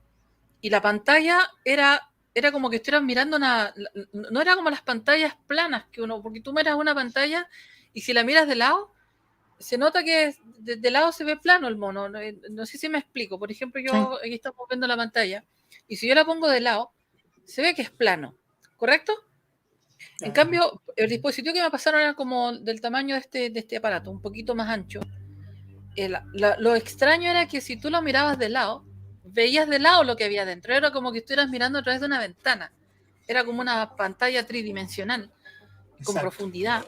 Y la pantalla era era como que estuvieras mirando no era como las pantallas planas que uno, porque tú miras una pantalla y si la miras de lado, se nota que de lado se ve plano el mono. No sé si me explico. Por ejemplo, yo aquí estamos viendo la pantalla y si yo la pongo de lado, se ve que es plano, ¿correcto? En cambio, el dispositivo que me pasaron era como del tamaño de este aparato, un poquito más ancho. Lo extraño era que si tú lo mirabas de lado, veías de lado lo que había dentro. Era como que estuvieras mirando a través de una ventana. Era como una pantalla tridimensional, con profundidad.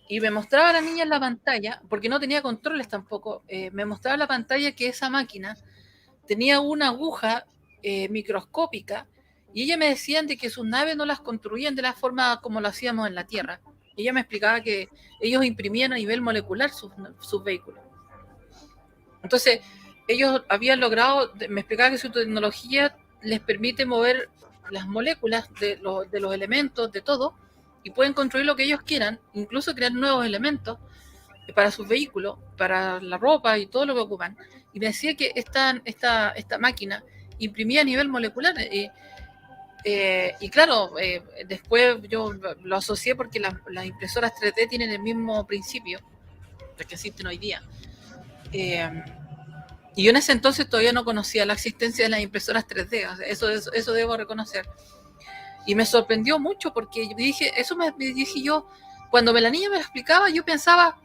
Y me mostraba a la niña en la pantalla, porque no tenía controles tampoco, me mostraba en la pantalla que esa máquina tenía una aguja microscópica, y ella me decían de que sus naves no las construían de la forma como lo hacíamos en la Tierra. Ella me explicaba que ellos imprimían a nivel molecular sus vehículos. Entonces, ellos habían logrado, me explicaba que su tecnología les permite mover las moléculas de los elementos, de todo, y pueden construir lo que ellos quieran, incluso crear nuevos elementos para sus vehículos, para la ropa y todo lo que ocupan. Y me decía que esta máquina imprimía a nivel molecular. Y claro, después yo lo asocié porque las impresoras 3D tienen el mismo principio que existen hoy día. Y yo en ese entonces todavía no conocía la existencia de las impresoras 3D, o sea, eso debo reconocer. Y me sorprendió mucho porque yo dije, dije yo, cuando la niña me lo explicaba, yo pensaba,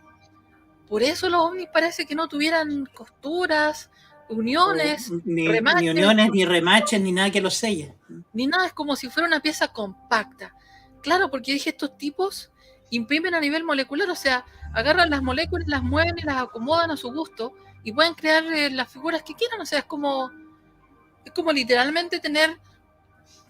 por eso los ovnis parece que no tuvieran costuras, uniones, remaches. Ni uniones, ni remaches, ni nada que los selle. Ni nada, es como si fuera una pieza compacta. Claro, porque dije, estos tipos imprimen a nivel molecular, o sea, agarran las moléculas, las mueven y las acomodan a su gusto y pueden crear las figuras que quieran, o sea, es como literalmente tener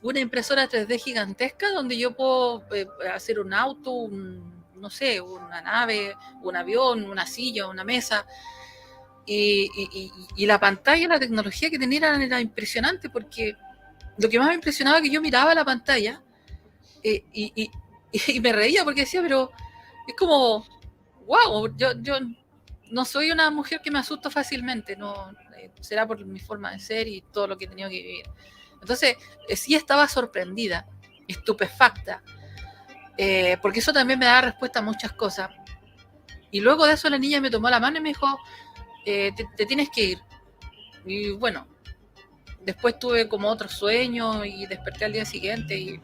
una impresora 3D gigantesca donde yo puedo hacer un auto, no sé, una nave, un avión, una silla, una mesa. Y la pantalla, la tecnología que tenían era impresionante, porque lo que más me impresionaba es que yo miraba la pantalla y me reía porque decía, pero es como, wow, yo no soy una mujer que me asusto fácilmente, no será por mi forma de ser y todo lo que he tenido que vivir. Entonces, sí estaba sorprendida, estupefacta, porque eso también me da respuesta a muchas cosas. Y luego de eso la niña me tomó la mano y me dijo, te tienes que ir. Y bueno, después tuve como otro sueño y desperté al día siguiente. Y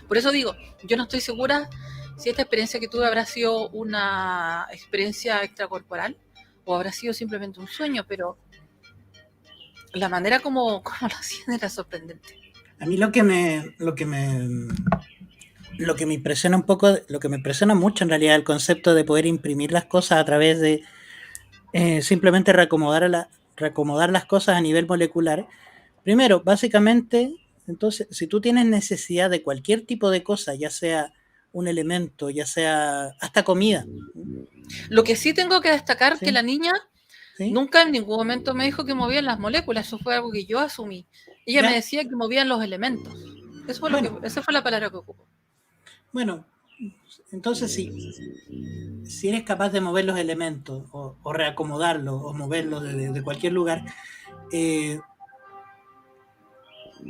por eso digo, yo no estoy segura si esta experiencia que tuve habrá sido una experiencia extracorporal o habrá sido simplemente un sueño, pero la manera como lo hacían era sorprendente. A mí lo que me impresiona un poco, lo que me impresiona mucho en realidad, el concepto de poder imprimir las cosas a través de simplemente reacomodar las cosas a nivel molecular. Primero, básicamente, entonces, si tú tienes necesidad de cualquier tipo de cosa, ya sea un elemento, ya sea hasta comida. Lo que sí tengo que destacar, ¿sí? Que la niña nunca en ningún momento me dijo que movían las moléculas, eso fue algo que yo asumí. Ella me decía que movían los elementos. Esa fue la palabra que ocupó. Bueno, entonces si eres capaz de mover los elementos o reacomodarlos o moverlos de cualquier lugar,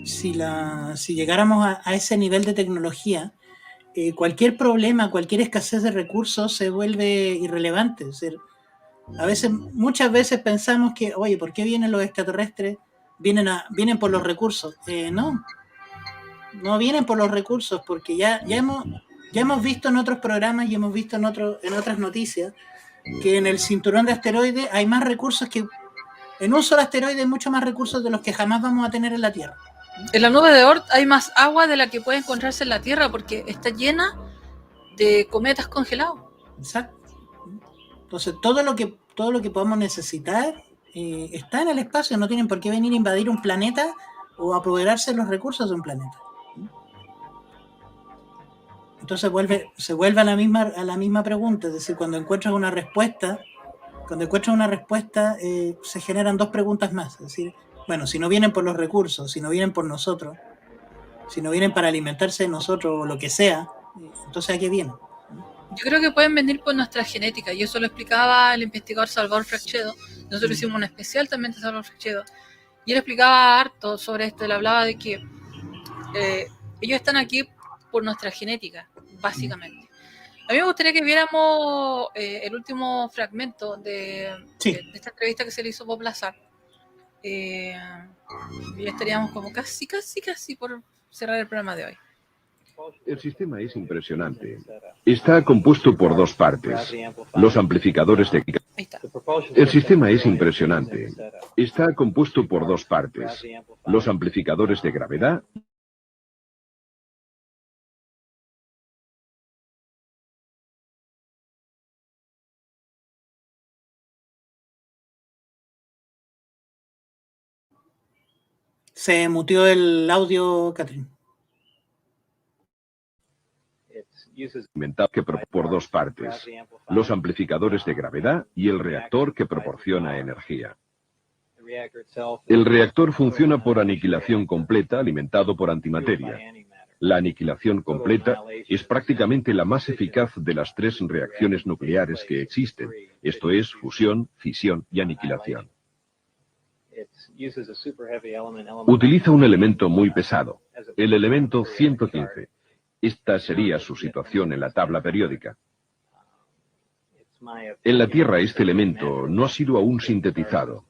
si llegáramos a ese nivel de tecnología, cualquier problema, cualquier escasez de recursos se vuelve irrelevante. Es decir, muchas veces pensamos que, oye, ¿por qué vienen los extraterrestres? Vienen por los recursos. No vienen por los recursos, porque ya hemos visto en otros programas y hemos visto en otras noticias que en el cinturón de asteroides hay más recursos que en un solo asteroide, hay mucho más recursos de los que jamás vamos a tener en la Tierra. En la nube de Oort hay más agua de la que puede encontrarse en la Tierra porque está llena de cometas congelados. Exacto. Entonces todo lo que podamos necesitar está en el espacio. No tienen por qué venir a invadir un planeta o apoderarse de los recursos de un planeta. Entonces se vuelve a la misma pregunta. Es decir, cuando encuentras una respuesta se generan dos preguntas más. Es decir, bueno, si no vienen por los recursos, si no vienen por nosotros, si no vienen para alimentarse de nosotros o lo que sea, entonces ¿a qué vienen? Yo creo que pueden venir por nuestra genética, y eso lo explicaba el investigador Salvador Freixedo. Nosotros hicimos un especial también de Salvador Freixedo, y él explicaba harto sobre esto. Él hablaba de que ellos están aquí por nuestra genética, básicamente. A mí me gustaría que viéramos el último fragmento de esta entrevista que se le hizo a Bob Lazar. Y ya estaríamos como casi por cerrar el programa de hoy. El sistema es impresionante. Está compuesto por dos partes. Los amplificadores de... Ahí está. El sistema es impresionante. Está compuesto por dos partes. Los amplificadores de gravedad. Se mutió el audio, Catherine. Que por dos partes. Los amplificadores de gravedad y el reactor que proporciona energía. El reactor funciona por aniquilación completa alimentado por antimateria. La aniquilación completa es prácticamente la más eficaz de las tres reacciones nucleares que existen, esto es, fusión, fisión y aniquilación. Utiliza un elemento muy pesado, el elemento 115. Esta sería su situación en la tabla periódica. En la Tierra este elemento no ha sido aún sintetizado.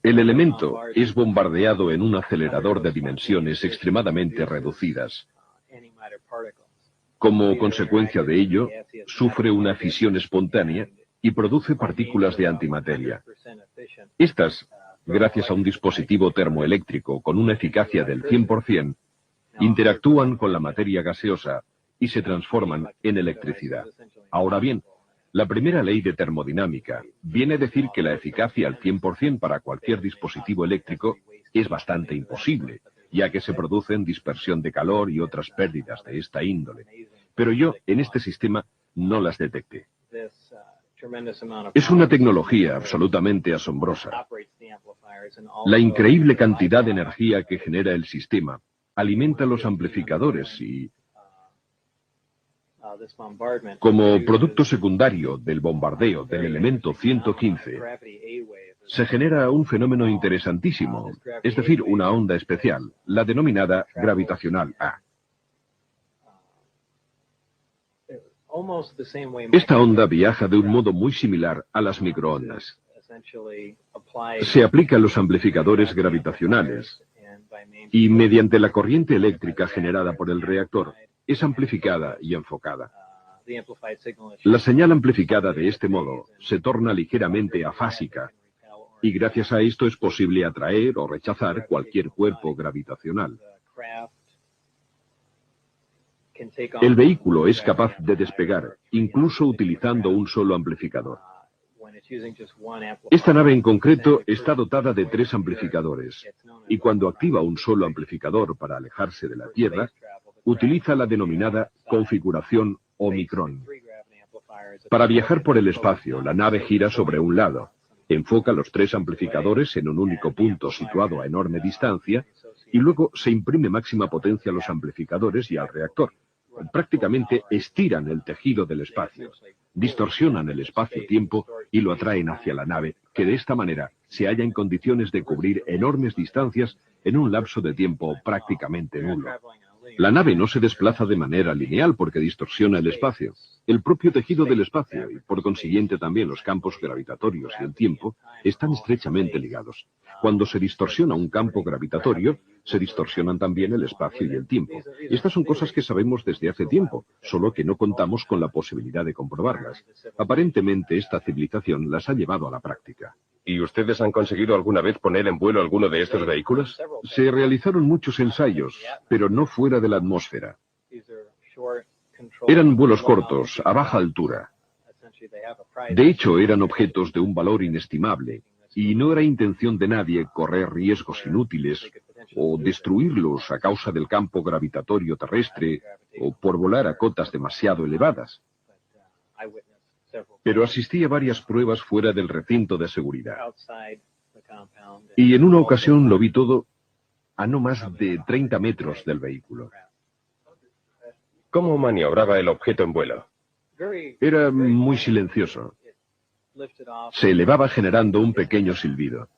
El elemento es bombardeado en un acelerador de dimensiones extremadamente reducidas. Como consecuencia de ello, sufre una fisión espontánea y produce partículas de antimateria. Estas, gracias a un dispositivo termoeléctrico con una eficacia del 100%, interactúan con la materia gaseosa y se transforman en electricidad. Ahora bien, la primera ley de termodinámica viene a decir que la eficacia al 100% para cualquier dispositivo eléctrico es bastante imposible, ya que se producen dispersión de calor y otras pérdidas de esta índole. Pero yo, en este sistema, no las detecté. Es una tecnología absolutamente asombrosa. La increíble cantidad de energía que genera el sistema alimenta los amplificadores y, como producto secundario del bombardeo del elemento 115, se genera un fenómeno interesantísimo, es decir, una onda especial, la denominada gravitacional A. Esta onda viaja de un modo muy similar a las microondas. Se aplica a los amplificadores gravitacionales y, mediante la corriente eléctrica generada por el reactor, es amplificada y enfocada. La señal amplificada de este modo se torna ligeramente afásica y gracias a esto es posible atraer o rechazar cualquier cuerpo gravitacional. El vehículo es capaz de despegar, incluso utilizando un solo amplificador. Esta nave en concreto está dotada de 3 amplificadores, y cuando activa un solo amplificador para alejarse de la Tierra, utiliza la denominada configuración Omicron. Para viajar por el espacio, la nave gira sobre un lado, enfoca los 3 amplificadores en un único punto situado a enorme distancia, y luego se imprime máxima potencia a los amplificadores y al reactor. Prácticamente estiran el tejido del espacio, distorsionan el espacio-tiempo y lo atraen hacia la nave, que de esta manera se halla en condiciones de cubrir enormes distancias en un lapso de tiempo prácticamente nulo. La nave no se desplaza de manera lineal porque distorsiona el espacio. El propio tejido del espacio y, por consiguiente, también los campos gravitatorios y el tiempo están estrechamente ligados. Cuando se distorsiona un campo gravitatorio, se distorsionan también el espacio y el tiempo. Estas son cosas que sabemos desde hace tiempo, solo que no contamos con la posibilidad de comprobarlas. Aparentemente, esta civilización las ha llevado a la práctica. ¿Y ustedes han conseguido alguna vez poner en vuelo alguno de estos vehículos? Se realizaron muchos ensayos, pero no fuera de la atmósfera. Eran vuelos cortos, a baja altura. De hecho, eran objetos de un valor inestimable, y no era intención de nadie correr riesgos inútiles o destruirlos a causa del campo gravitatorio terrestre o por volar a cotas demasiado elevadas. Pero asistí a varias pruebas fuera del recinto de seguridad. Y en una ocasión lo vi todo a no más de 30 metros del vehículo. ¿Cómo maniobraba el objeto en vuelo? Era muy silencioso. Se elevaba generando un pequeño silbido.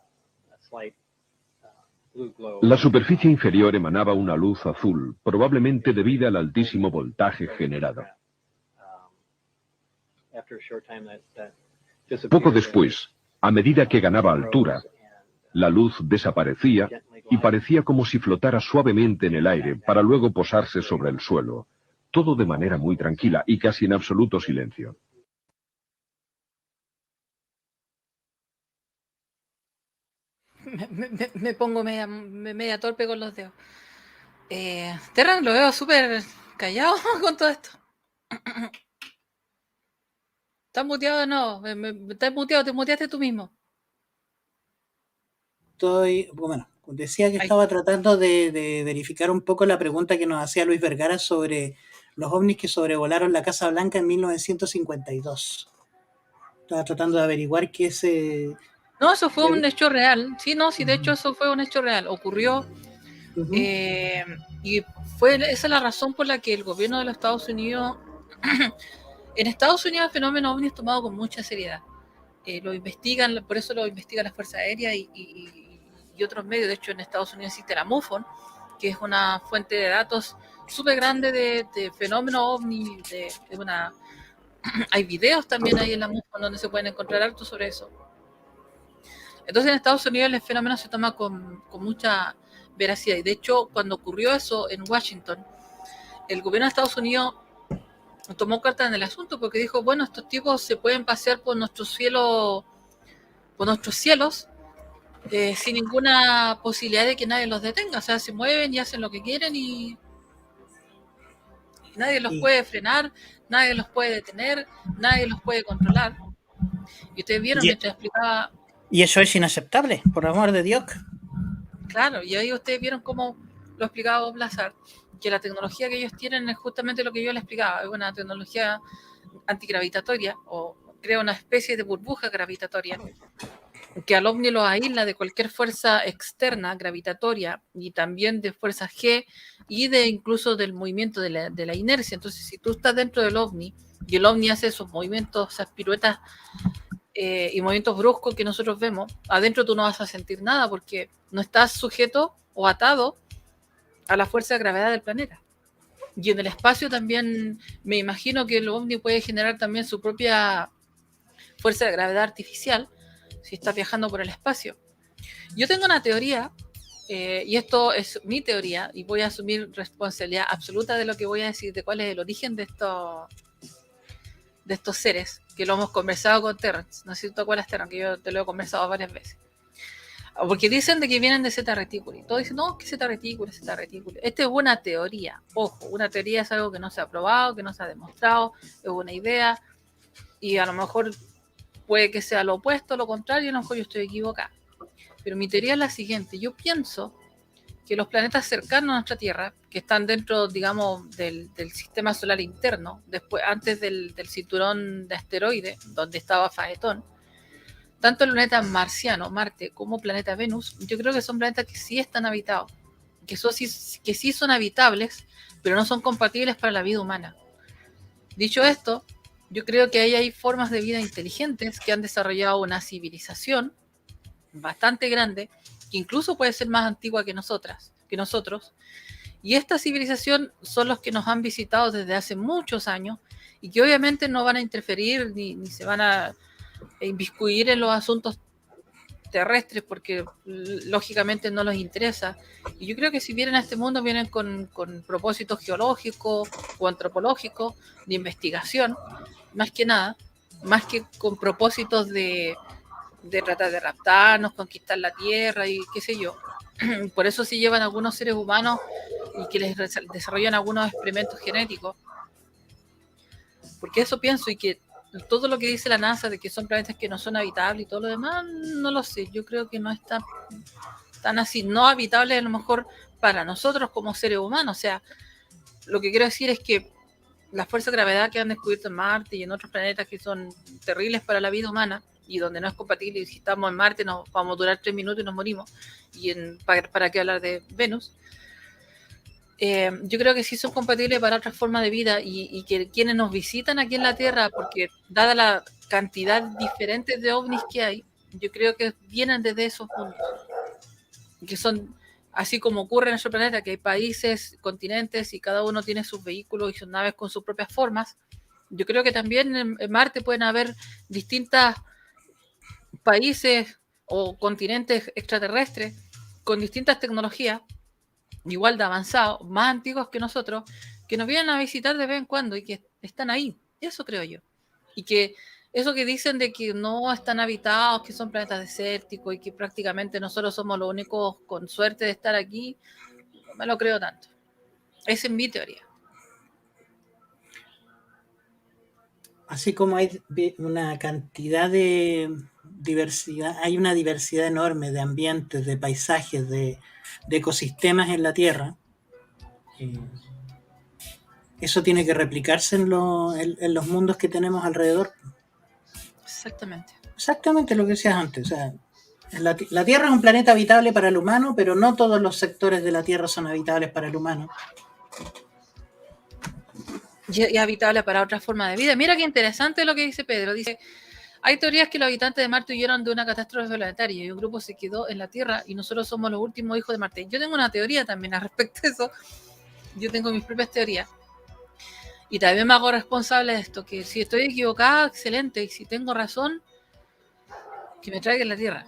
La superficie inferior emanaba una luz azul, probablemente debida al altísimo voltaje generado. Poco después, a medida que ganaba altura, la luz desaparecía y parecía como si flotara suavemente en el aire para luego posarse sobre el suelo, todo de manera muy tranquila y casi en absoluto silencio. Me pongo media torpe con los dedos. Terran, lo veo súper callado con todo esto. ¿Estás muteado o no? ¿Estás muteado? ¿Te muteaste tú mismo? Bueno, decía que estaba tratando de verificar un poco la pregunta que nos hacía Luis Vergara sobre los ovnis que sobrevolaron la Casa Blanca en 1952. Estaba tratando de averiguar qué ese... No, eso fue un hecho real. Sí, no, sí, de hecho eso fue un hecho real. Ocurrió. Y esa es la razón por la que el gobierno de los Estados Unidos... En Estados Unidos el fenómeno ovni es tomado con mucha seriedad. Lo investigan, por eso lo investiga la Fuerza Aérea y otros medios. De hecho, en Estados Unidos existe la MUFON, que es una fuente de datos súper grande de fenómeno ovni. Hay videos también ahí en la MUFON donde se pueden encontrar harto sobre eso. Entonces en Estados Unidos el fenómeno se toma con mucha veracidad. Y de hecho, cuando ocurrió eso en Washington, el gobierno de Estados Unidos tomó carta en el asunto porque dijo, bueno, estos tipos se pueden pasear por nuestros cielos sin ninguna posibilidad de que nadie los detenga. O sea, se mueven y hacen lo que quieren y nadie los puede frenar, nadie los puede detener, nadie los puede controlar. Y ustedes vieron mientras explicaba... Y eso es inaceptable, por amor de Dios. Claro, y ahí ustedes vieron cómo lo explicaba Bob Lazar, que la tecnología que ellos tienen es justamente lo que yo les explicaba, es una tecnología antigravitatoria, o crea una especie de burbuja gravitatoria, que al ovni lo aísla de cualquier fuerza externa gravitatoria, y también de fuerza G, y incluso del movimiento de la inercia. Entonces, si tú estás dentro del ovni, y el ovni hace esos movimientos, esas piruetas, y movimientos bruscos que nosotros vemos, adentro tú no vas a sentir nada porque no estás sujeto o atado a la fuerza de gravedad del planeta. Y en el espacio también me imagino que el ovni puede generar también su propia fuerza de gravedad artificial si está viajando por el espacio. Yo tengo una teoría, y esto es mi teoría, y voy a asumir responsabilidad absoluta de lo que voy a decir, de cuál es el origen de estos seres, que lo hemos conversado con Terrence. No sé si tú te acuerdas, Terrence, que yo te lo he conversado varias veces. Porque dicen de que vienen de Zeta Reticuli. Todos dicen, no, que Zeta Reticuli, Zeta Reticuli. Esta es una teoría. Ojo, una teoría es algo que no se ha probado, que no se ha demostrado, es una idea, y a lo mejor puede que sea lo opuesto, lo contrario, a lo mejor yo estoy equivocada. Pero mi teoría es la siguiente. Yo pienso que los planetas cercanos a nuestra Tierra, que están dentro, digamos, del sistema solar interno, antes del cinturón de asteroides, donde estaba Faetón, tanto el planeta marciano, Marte, como planeta Venus, yo creo que son planetas que sí están habitados, que sí son habitables, pero no son compatibles para la vida humana. Dicho esto, yo creo que ahí hay formas de vida inteligentes que han desarrollado una civilización bastante grande, que incluso puede ser más antigua que nosotros, y esta civilización son los que nos han visitado desde hace muchos años, y que obviamente no van a interferir ni se van a inmiscuir en los asuntos terrestres porque lógicamente no les interesa. Y yo creo que si vienen a este mundo vienen con propósitos geológicos o antropológicos de investigación, más que nada, más que con propósitos de tratar de raptarnos, conquistar la tierra y qué sé yo. Por eso sí llevan algunos seres humanos y que les desarrollan algunos experimentos genéticos, porque eso pienso. Y que todo lo que dice la NASA de que son planetas que no son habitables y todo lo demás, no lo sé. Yo creo que no es tan así. No habitable a lo mejor para nosotros como seres humanos. O sea, lo que quiero decir es que las fuerzas de gravedad que han descubierto en Marte y en otros planetas que son terribles para la vida humana y donde no es compatible, y si estamos en Marte nos vamos a durar 3 minutos y nos morimos, y para qué hablar de Venus. Yo creo que sí son compatibles para otras formas de vida, y que quienes nos visitan aquí en la Tierra, porque dada la cantidad diferente de ovnis que hay, yo creo que vienen desde esos mundos, que son así como ocurre en nuestro planeta, que hay países, continentes y cada uno tiene sus vehículos y sus naves con sus propias formas, yo creo que también en Marte pueden haber distintos países o continentes extraterrestres con distintas tecnologías, igual de avanzados, más antiguos que nosotros, que nos vienen a visitar de vez en cuando y que están ahí. Eso creo yo. Y que eso que dicen de que no están habitados, que son planetas desérticos y que prácticamente nosotros somos los únicos con suerte de estar aquí, no me lo creo tanto. Esa es mi teoría. Así como hay una cantidad de diversidad, hay una diversidad enorme de ambientes, de paisajes, de ecosistemas en la Tierra. Eso tiene que replicarse en los mundos que tenemos alrededor. Exactamente. Exactamente lo que decías antes. O sea, la Tierra es un planeta habitable para el humano, pero no todos los sectores de la Tierra son habitables para el humano. Y habitable para otra forma de vida. Mira qué interesante lo que dice Pedro. Dice, hay teorías que los habitantes de Marte huyeron de una catástrofe planetaria y un grupo se quedó en la Tierra y nosotros somos los últimos hijos de Marte. Yo tengo una teoría también al respecto de eso. Yo tengo mis propias teorías. Y también me hago responsable de esto, que si estoy equivocada, excelente. Y si tengo razón, que me traigan la Tierra.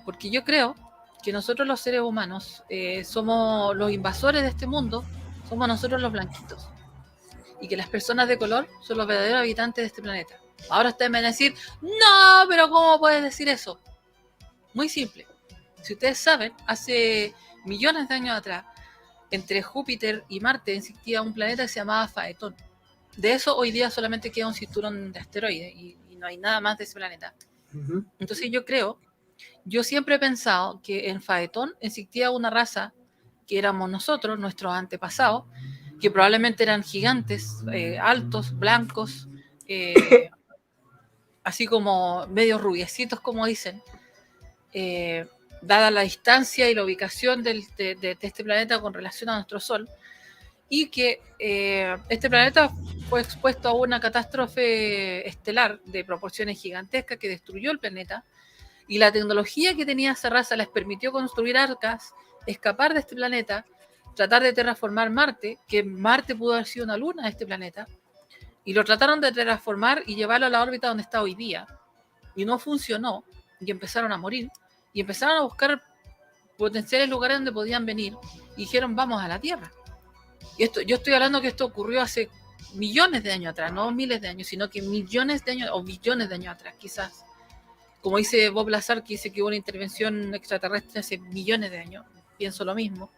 Porque yo creo que nosotros los seres humanos somos los invasores de este mundo, somos nosotros los blanquitos. Y que las personas de color son los verdaderos habitantes de este planeta. Ahora ustedes me van a decir, no, pero ¿cómo puedes decir eso? Muy simple. Si ustedes saben, hace millones de años atrás, entre Júpiter y Marte existía un planeta que se llamaba Faetón. De eso hoy día solamente queda un cinturón de asteroides y no hay nada más de ese planeta. Uh-huh. Entonces yo siempre he pensado que en Faetón existía una raza que éramos nosotros, nuestros antepasados, que probablemente eran gigantes, altos, blancos, así como medio rubiecitos, como dicen, dada la distancia y la ubicación de este planeta con relación a nuestro Sol, y que este planeta fue expuesto a una catástrofe estelar de proporciones gigantescas que destruyó el planeta, y la tecnología que tenía esa raza les permitió construir arcas, escapar de este planeta, tratar de terraformar Marte, que Marte pudo haber sido una luna de este planeta, y lo trataron de terraformar y llevarlo a la órbita donde está hoy día, y no funcionó, y empezaron a morir, y empezaron a buscar potenciales lugares donde podían venir, y dijeron, vamos a la Tierra. Y esto, yo estoy hablando que esto ocurrió hace millones de años atrás, no miles de años, sino que millones de años, o billones de años atrás, quizás. Como dice Bob Lazar, que dice que hubo una intervención extraterrestre hace millones de años, pienso lo mismo.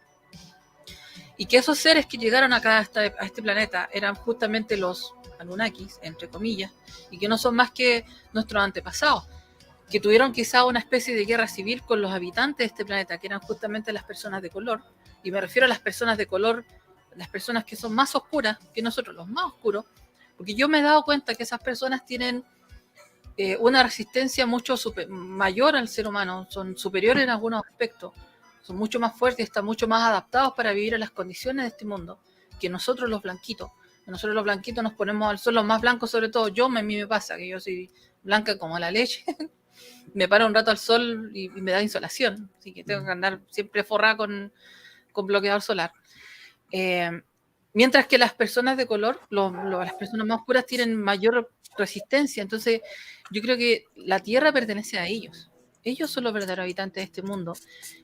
Y que esos seres que llegaron acá a este planeta eran justamente los Anunnakis, entre comillas, y que no son más que nuestros antepasados, que tuvieron quizá una especie de guerra civil con los habitantes de este planeta, que eran justamente las personas de color, y me refiero a las personas de color, las personas que son más oscuras que nosotros, los más oscuros, porque yo me he dado cuenta que esas personas tienen una resistencia mucho mayor al ser humano, son superiores en algunos aspectos, son mucho más fuertes, están mucho más adaptados para vivir en las condiciones de este mundo que nosotros los blanquitos. Nosotros los blanquitos nos ponemos al sol, los más blancos sobre todo, a mí me pasa, que yo soy blanca como la leche, me paro un rato al sol y me da insolación, así que tengo que andar siempre forrada con bloqueador solar. Mientras que las personas de color, las personas más oscuras tienen mayor resistencia, entonces yo creo que la Tierra pertenece a ellos. Ellos son los verdaderos habitantes de este mundo.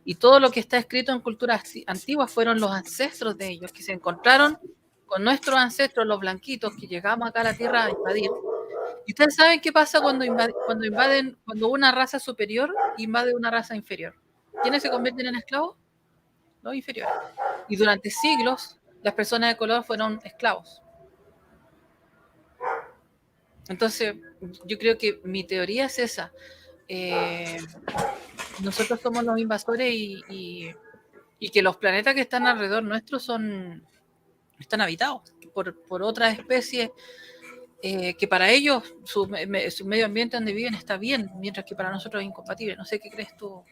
Y todo lo que está escrito en culturas antiguas fueron los ancestros de ellos, que se encontraron con nuestros ancestros, los blanquitos, que llegamos acá a la Tierra a invadir. Y ustedes saben qué pasa cuando una raza superior invade una raza inferior. ¿Quiénes se convierten en esclavos? Los inferiores. Y durante siglos, las personas de color fueron esclavos. Entonces, yo creo que mi teoría es esa. Nosotros somos los invasores y que los planetas que están alrededor nuestro están habitados por otras especies que para ellos su medio ambiente donde viven está bien, mientras que para nosotros es incompatible. No sé qué crees tú.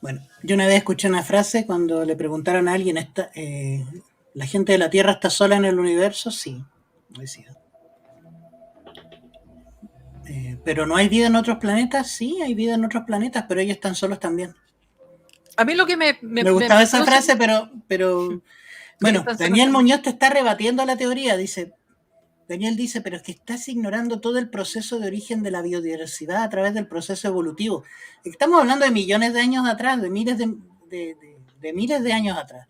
Bueno, yo una vez escuché una frase cuando le preguntaron a alguien, ¿la gente de la Tierra está sola en el universo? Sí, decía. ¿Pero no hay vida en otros planetas? Sí, hay vida en otros planetas, pero ellos están solos también. A mí lo que Me gustaba esa produce- frase, pero bueno, estás Daniel hablando- Muñoz te está rebatiendo la teoría. Daniel dice, pero es que estás ignorando todo el proceso de origen de la biodiversidad a través del proceso evolutivo. Estamos hablando de millones de años atrás, de miles de miles de años atrás.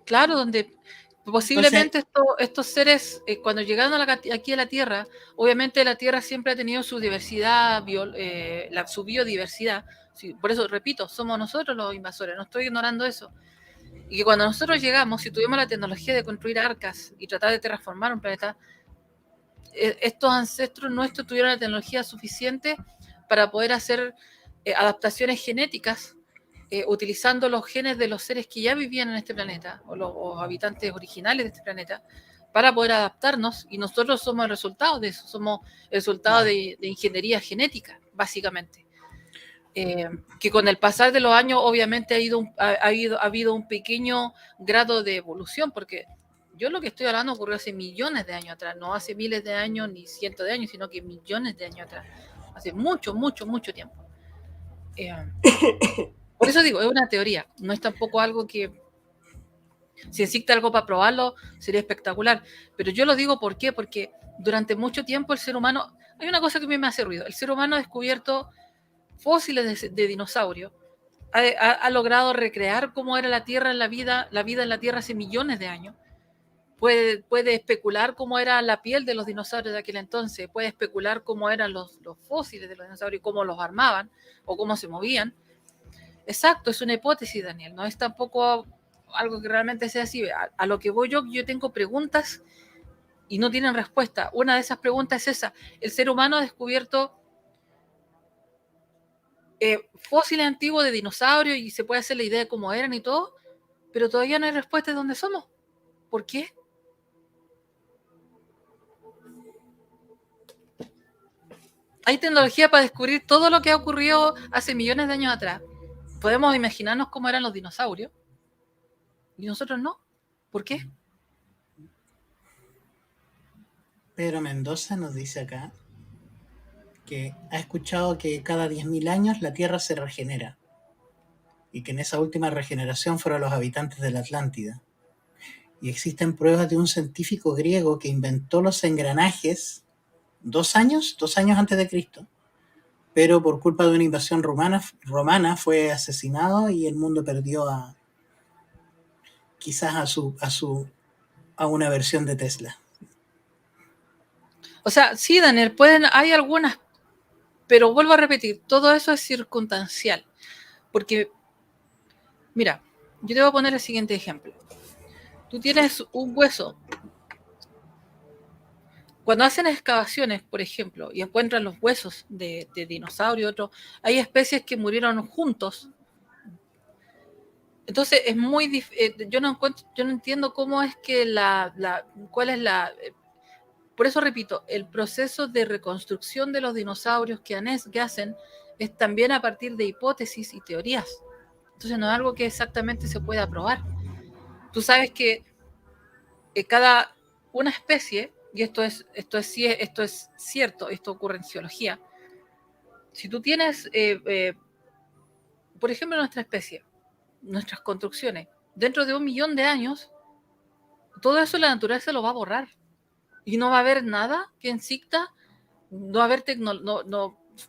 Claro, donde posiblemente estos seres, cuando llegaron aquí a la Tierra, obviamente la Tierra siempre ha tenido su diversidad, su biodiversidad. Sí, por eso, repito, somos nosotros los invasores, no estoy ignorando eso. Y que cuando nosotros llegamos, si tuvimos la tecnología de construir arcas y tratar de terraformar un planeta, estos ancestros nuestros tuvieron la tecnología suficiente para poder hacer adaptaciones genéticas utilizando los genes de los seres que ya vivían en este planeta, o los habitantes originales de este planeta, para poder adaptarnos, y nosotros somos el resultado de eso, somos el resultado de ingeniería genética, básicamente. Que con el pasar de los años, obviamente, ha habido un pequeño grado de evolución, porque yo lo que estoy hablando ocurrió hace millones de años atrás, no hace miles de años ni cientos de años, sino que millones de años atrás, hace mucho, mucho, mucho tiempo. Por eso digo, es una teoría, no es tampoco algo que, si existe algo para probarlo, sería espectacular. Pero yo lo digo, ¿por qué? Porque durante mucho tiempo el ser humano, hay una cosa que a mí me hace ruido, el ser humano ha descubierto fósiles de dinosaurios, ha logrado recrear cómo era la Tierra en la vida en la Tierra hace millones de años. Puede especular cómo era la piel de los dinosaurios de aquel entonces, puede especular cómo eran los fósiles de los dinosaurios, cómo los armaban o cómo se movían. Exacto, es una hipótesis, Daniel, no es tampoco algo que realmente sea así. A lo que voy yo tengo preguntas y no tienen respuesta. Una de esas preguntas es esa: el ser humano ha descubierto fósiles antiguos de dinosaurios y se puede hacer la idea de cómo eran y todo, pero todavía no hay respuesta de dónde somos. ¿Por qué? Hay tecnología para descubrir todo lo que ha ocurrido hace millones de años atrás. Podemos imaginarnos cómo eran los dinosaurios y nosotros no. ¿Por qué? Pedro Mendoza nos dice acá que ha escuchado que cada 10.000 años la Tierra se regenera y que en esa última regeneración fueron los habitantes de la Atlántida. Y existen pruebas de un científico griego que inventó los engranajes 2 años antes de Cristo, pero por culpa de una invasión romana fue asesinado y el mundo perdió quizás a una versión de Tesla. O sea, sí, Daniel, hay algunas, pero vuelvo a repetir, todo eso es circunstancial. Porque, mira, yo te voy a poner el siguiente ejemplo. Tú tienes un hueso. Cuando hacen excavaciones, por ejemplo, y encuentran los huesos de dinosaurio y otros, hay especies que murieron juntos. Entonces es muy difícil. Yo no entiendo cómo es que cuál es la. Por eso repito, el proceso de reconstrucción de los dinosaurios que hacen es también a partir de hipótesis y teorías. Entonces no es algo que exactamente se pueda probar. Tú sabes que cada una especie, y esto es cierto, esto ocurre en geología. Si tú tienes, por ejemplo, nuestra especie, nuestras construcciones, dentro de 1 millón de años, todo eso la naturaleza lo va a borrar. Y no va a haber nada que exista, no va a haber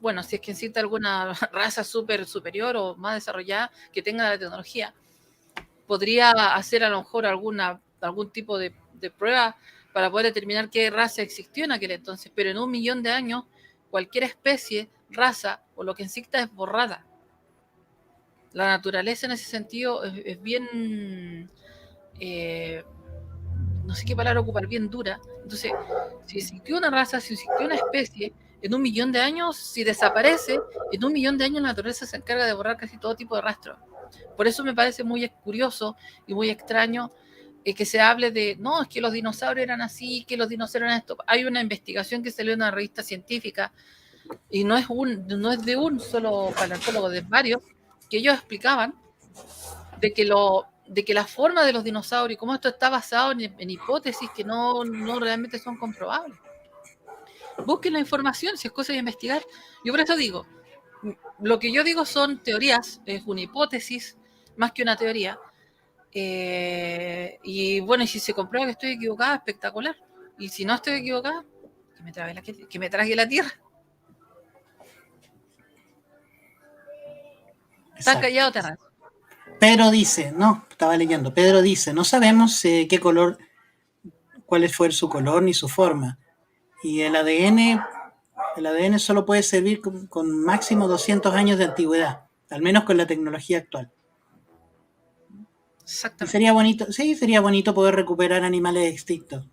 bueno, si es que existe alguna raza superior o más desarrollada que tenga la tecnología, podría hacer a lo mejor algún tipo de prueba para poder determinar qué raza existió en aquel entonces, pero en 1 millón de años cualquier especie, raza o lo que exista es borrada. La naturaleza en ese sentido es bien, no sé qué palabra ocupar, bien dura. Entonces, si existió una raza, si existió una especie, en 1 millón de años, si desaparece, en 1 millón de años la naturaleza se encarga de borrar casi todo tipo de rastro. Por eso me parece muy curioso y muy extraño que se hable de, no, es que los dinosaurios eran así, que los dinosaurios eran esto. Hay una investigación que salió en una revista científica, y no es de un solo paleontólogo, de varios, que ellos explicaban de que la forma de los dinosaurios, cómo esto está basado en hipótesis que no realmente son comprobables. Busquen la información, si es cosa de investigar. Yo por eso digo, lo que yo digo son teorías, es una hipótesis, más que una teoría. Y bueno, y si se comprueba que estoy equivocada, espectacular. Y si no estoy equivocada, que me trague la Tierra. Está callado, Terrence. Pedro dice, no, estaba leyendo, Pedro dice, no sabemos qué color, cuál fue su color ni su forma. Y el ADN solo puede servir con máximo 200 años de antigüedad, al menos con la tecnología actual. Exactamente. Sería bonito poder recuperar animales extintos.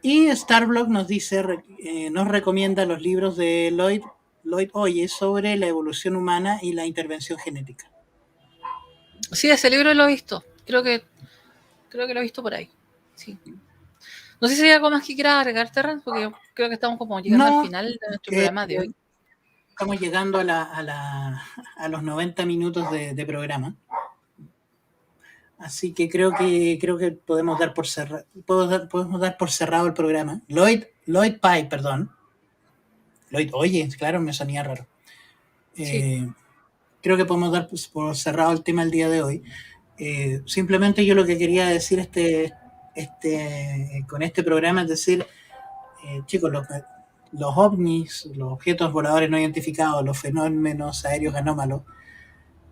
Y Starblock nos dice, nos recomienda los libros de Lloyd Oye sobre la evolución humana y la intervención genética. Sí, ese libro lo he visto. Creo que lo he visto por ahí. Sí. No sé si hay algo más que quieras agregar, Terrence, porque yo creo que estamos como llegando al final de nuestro programa de hoy. Estamos llegando a los 90 minutos de programa. Así que creo que podemos dar por cerrado el programa. Lloyd Pye, perdón. Lloyd Oye, claro, me sonía raro. Sí. Creo que podemos dar por cerrado el tema el día de hoy. Simplemente yo lo que quería decir con este programa es decir, chicos, los ovnis, los objetos voladores no identificados, los fenómenos aéreos anómalos,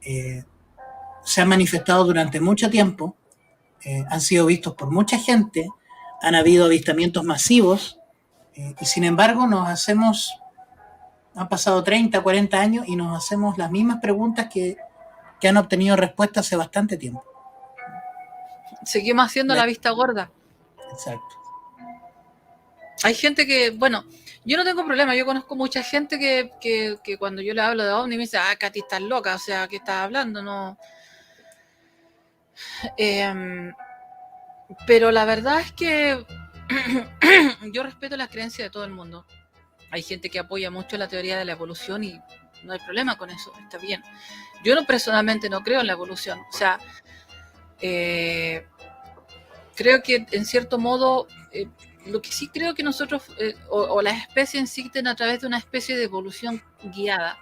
se han manifestado durante mucho tiempo, han sido vistos por mucha gente, han habido avistamientos masivos, y sin embargo han pasado 30, 40 años y nos hacemos las mismas preguntas que han obtenido respuesta hace bastante tiempo. Seguimos haciendo la vista gorda. Exacto. Hay gente que, bueno, yo no tengo problema, yo conozco mucha gente que cuando yo le hablo de ovni me dice, Katy, estás loca, o sea, ¿qué estás hablando? No. Pero la verdad es que yo respeto las creencias de todo el mundo. Hay gente que apoya mucho la teoría de la evolución y no hay problema con eso, está bien. Yo personalmente no creo en la evolución, o sea, creo que en cierto modo, lo que sí creo que nosotros, o las especies existen a través de una especie de evolución guiada,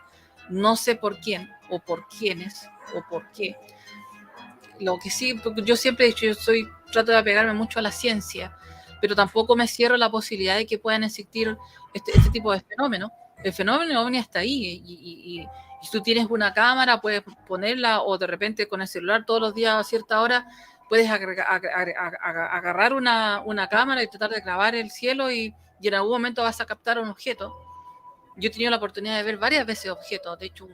no sé por quién, o por quiénes, o por qué. Lo que sí, porque yo siempre he dicho, trato de apegarme mucho a la ciencia, pero tampoco me cierro la posibilidad de que puedan existir este tipo de fenómenos. El fenómeno ovni está ahí, y si tú tienes una cámara, puedes ponerla, o de repente con el celular todos los días a cierta hora, puedes agarrar una cámara y tratar de grabar el cielo y en algún momento vas a captar un objeto. Yo he tenido la oportunidad de ver varias veces objetos, de hecho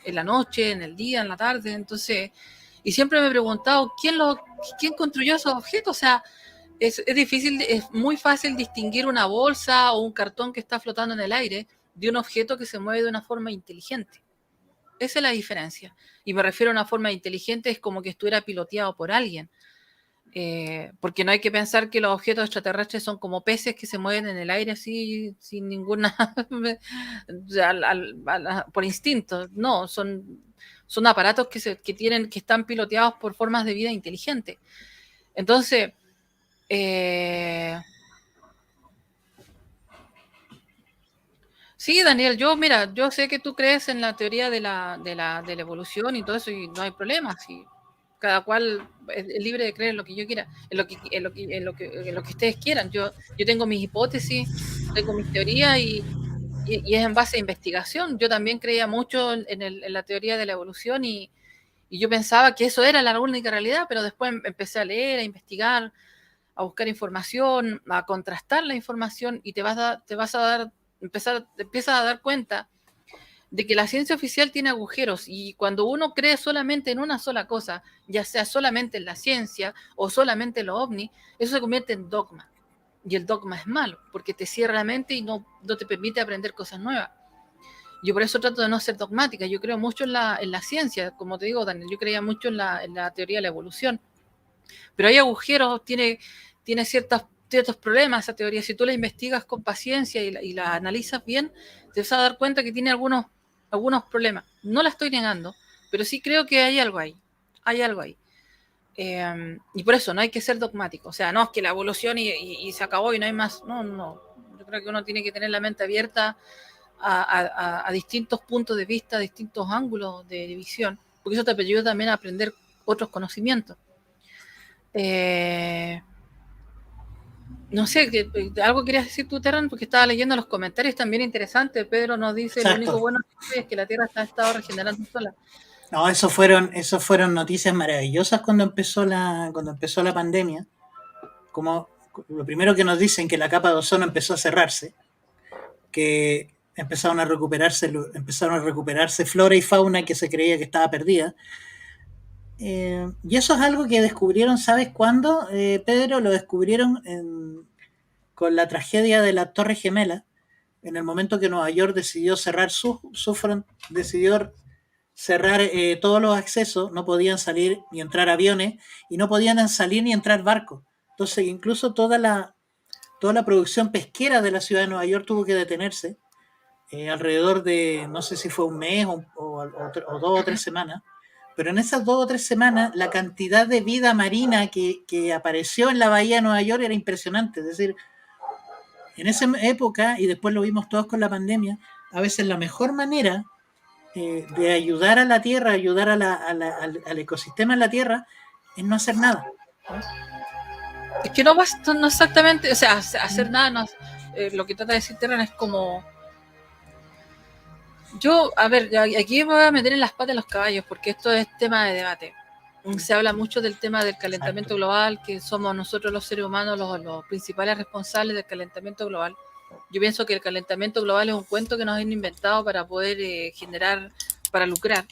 en la noche, en el día, en la tarde, entonces, y siempre me he preguntado quién construyó esos objetos. O sea, es difícil, es muy fácil distinguir una bolsa o un cartón que está flotando en el aire de un objeto que se mueve de una forma inteligente. Esa es la diferencia. Y me refiero a una forma inteligente, es como que estuviera piloteado por alguien. Porque no hay que pensar que los objetos extraterrestres son como peces que se mueven en el aire así, sin ninguna... por instinto. No, son aparatos que están piloteados por formas de vida inteligentes. Entonces... sí, Daniel, yo sé que tú crees en la teoría de la evolución y todo eso, y no hay problema. Sí. Cada cual es libre de creer en lo que yo quiera, en lo que ustedes quieran. Yo tengo mis hipótesis, tengo mis teorías y es en base a investigación. Yo también creía mucho en la teoría de la evolución y yo pensaba que eso era la única realidad, pero después empecé a leer, a investigar, a buscar información, a contrastar la información y empiezas a dar cuenta de que la ciencia oficial tiene agujeros, y cuando uno cree solamente en una sola cosa, ya sea solamente en la ciencia o solamente en lo ovni, eso se convierte en dogma. Y el dogma es malo, porque te cierra la mente y no te permite aprender cosas nuevas. Yo por eso trato de no ser dogmática. Yo creo mucho en la ciencia, como te digo, Daniel, yo creía mucho en la teoría de la evolución. Pero hay agujeros, tiene ciertos problemas esa teoría. Si tú la investigas con paciencia y la analizas bien, te vas a dar cuenta que tiene algunos problemas. No la estoy negando, pero sí creo que hay algo ahí. Y por eso no hay que ser dogmático. O sea, no es que la evolución y se acabó y no hay más. No. Yo creo que uno tiene que tener la mente abierta a distintos puntos de vista, a distintos ángulos de visión. porque eso te ayuda también a aprender otros conocimientos. No sé, algo querías decir tú, Terran, porque estaba leyendo los comentarios también interesantes. Pedro nos dice, Exacto. lo único bueno es que la Tierra está estado regenerando sola. No, eso fueron noticias maravillosas cuando empezó la pandemia. Como lo primero que nos dicen que la capa de ozono empezó a cerrarse, que empezaron a recuperarse flora y fauna que se creía que estaba perdida. Y eso es algo que descubrieron, ¿sabes cuándo, Pedro? Lo descubrieron con la tragedia de la Torre Gemela, en el momento que Nueva York decidió cerrar decidió cerrar todos los accesos, no podían salir ni entrar aviones y no podían salir ni entrar barcos. Entonces, incluso toda la producción pesquera de la ciudad de Nueva York tuvo que detenerse alrededor de, no sé si fue un mes o 2 o 3 semanas. Pero en esas 2 o 3 semanas, la cantidad de vida marina que apareció en la bahía de Nueva York era impresionante. Es decir, en esa época, y después lo vimos todos con la pandemia, a veces la mejor manera de ayudar a la Tierra, ayudar al ecosistema en la Tierra, es no hacer nada. Es que no exactamente, o sea, hacer nada, no, lo que trata de decir Terran es como... Yo, a ver, aquí me voy a meter en las patas de los caballos, porque esto es tema de debate. Se habla mucho del tema del calentamiento global, que somos nosotros los seres humanos los principales responsables del calentamiento global. Yo pienso que el calentamiento global es un cuento que nos han inventado para poder generar, para lucrar.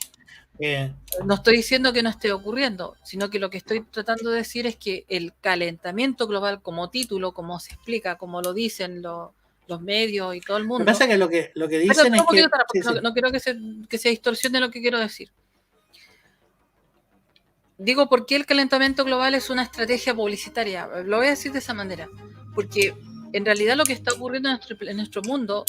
No estoy diciendo que no esté ocurriendo, sino que lo que estoy tratando de decir es que el calentamiento global como título, como se explica, como lo dicen los medios y todo el mundo. Lo que pasa es que lo que dicen es que... No quiero que se distorsione lo que quiero decir. Digo, ¿por qué el calentamiento global es una estrategia publicitaria? Lo voy a decir de esa manera. Porque en realidad lo que está ocurriendo en nuestro mundo,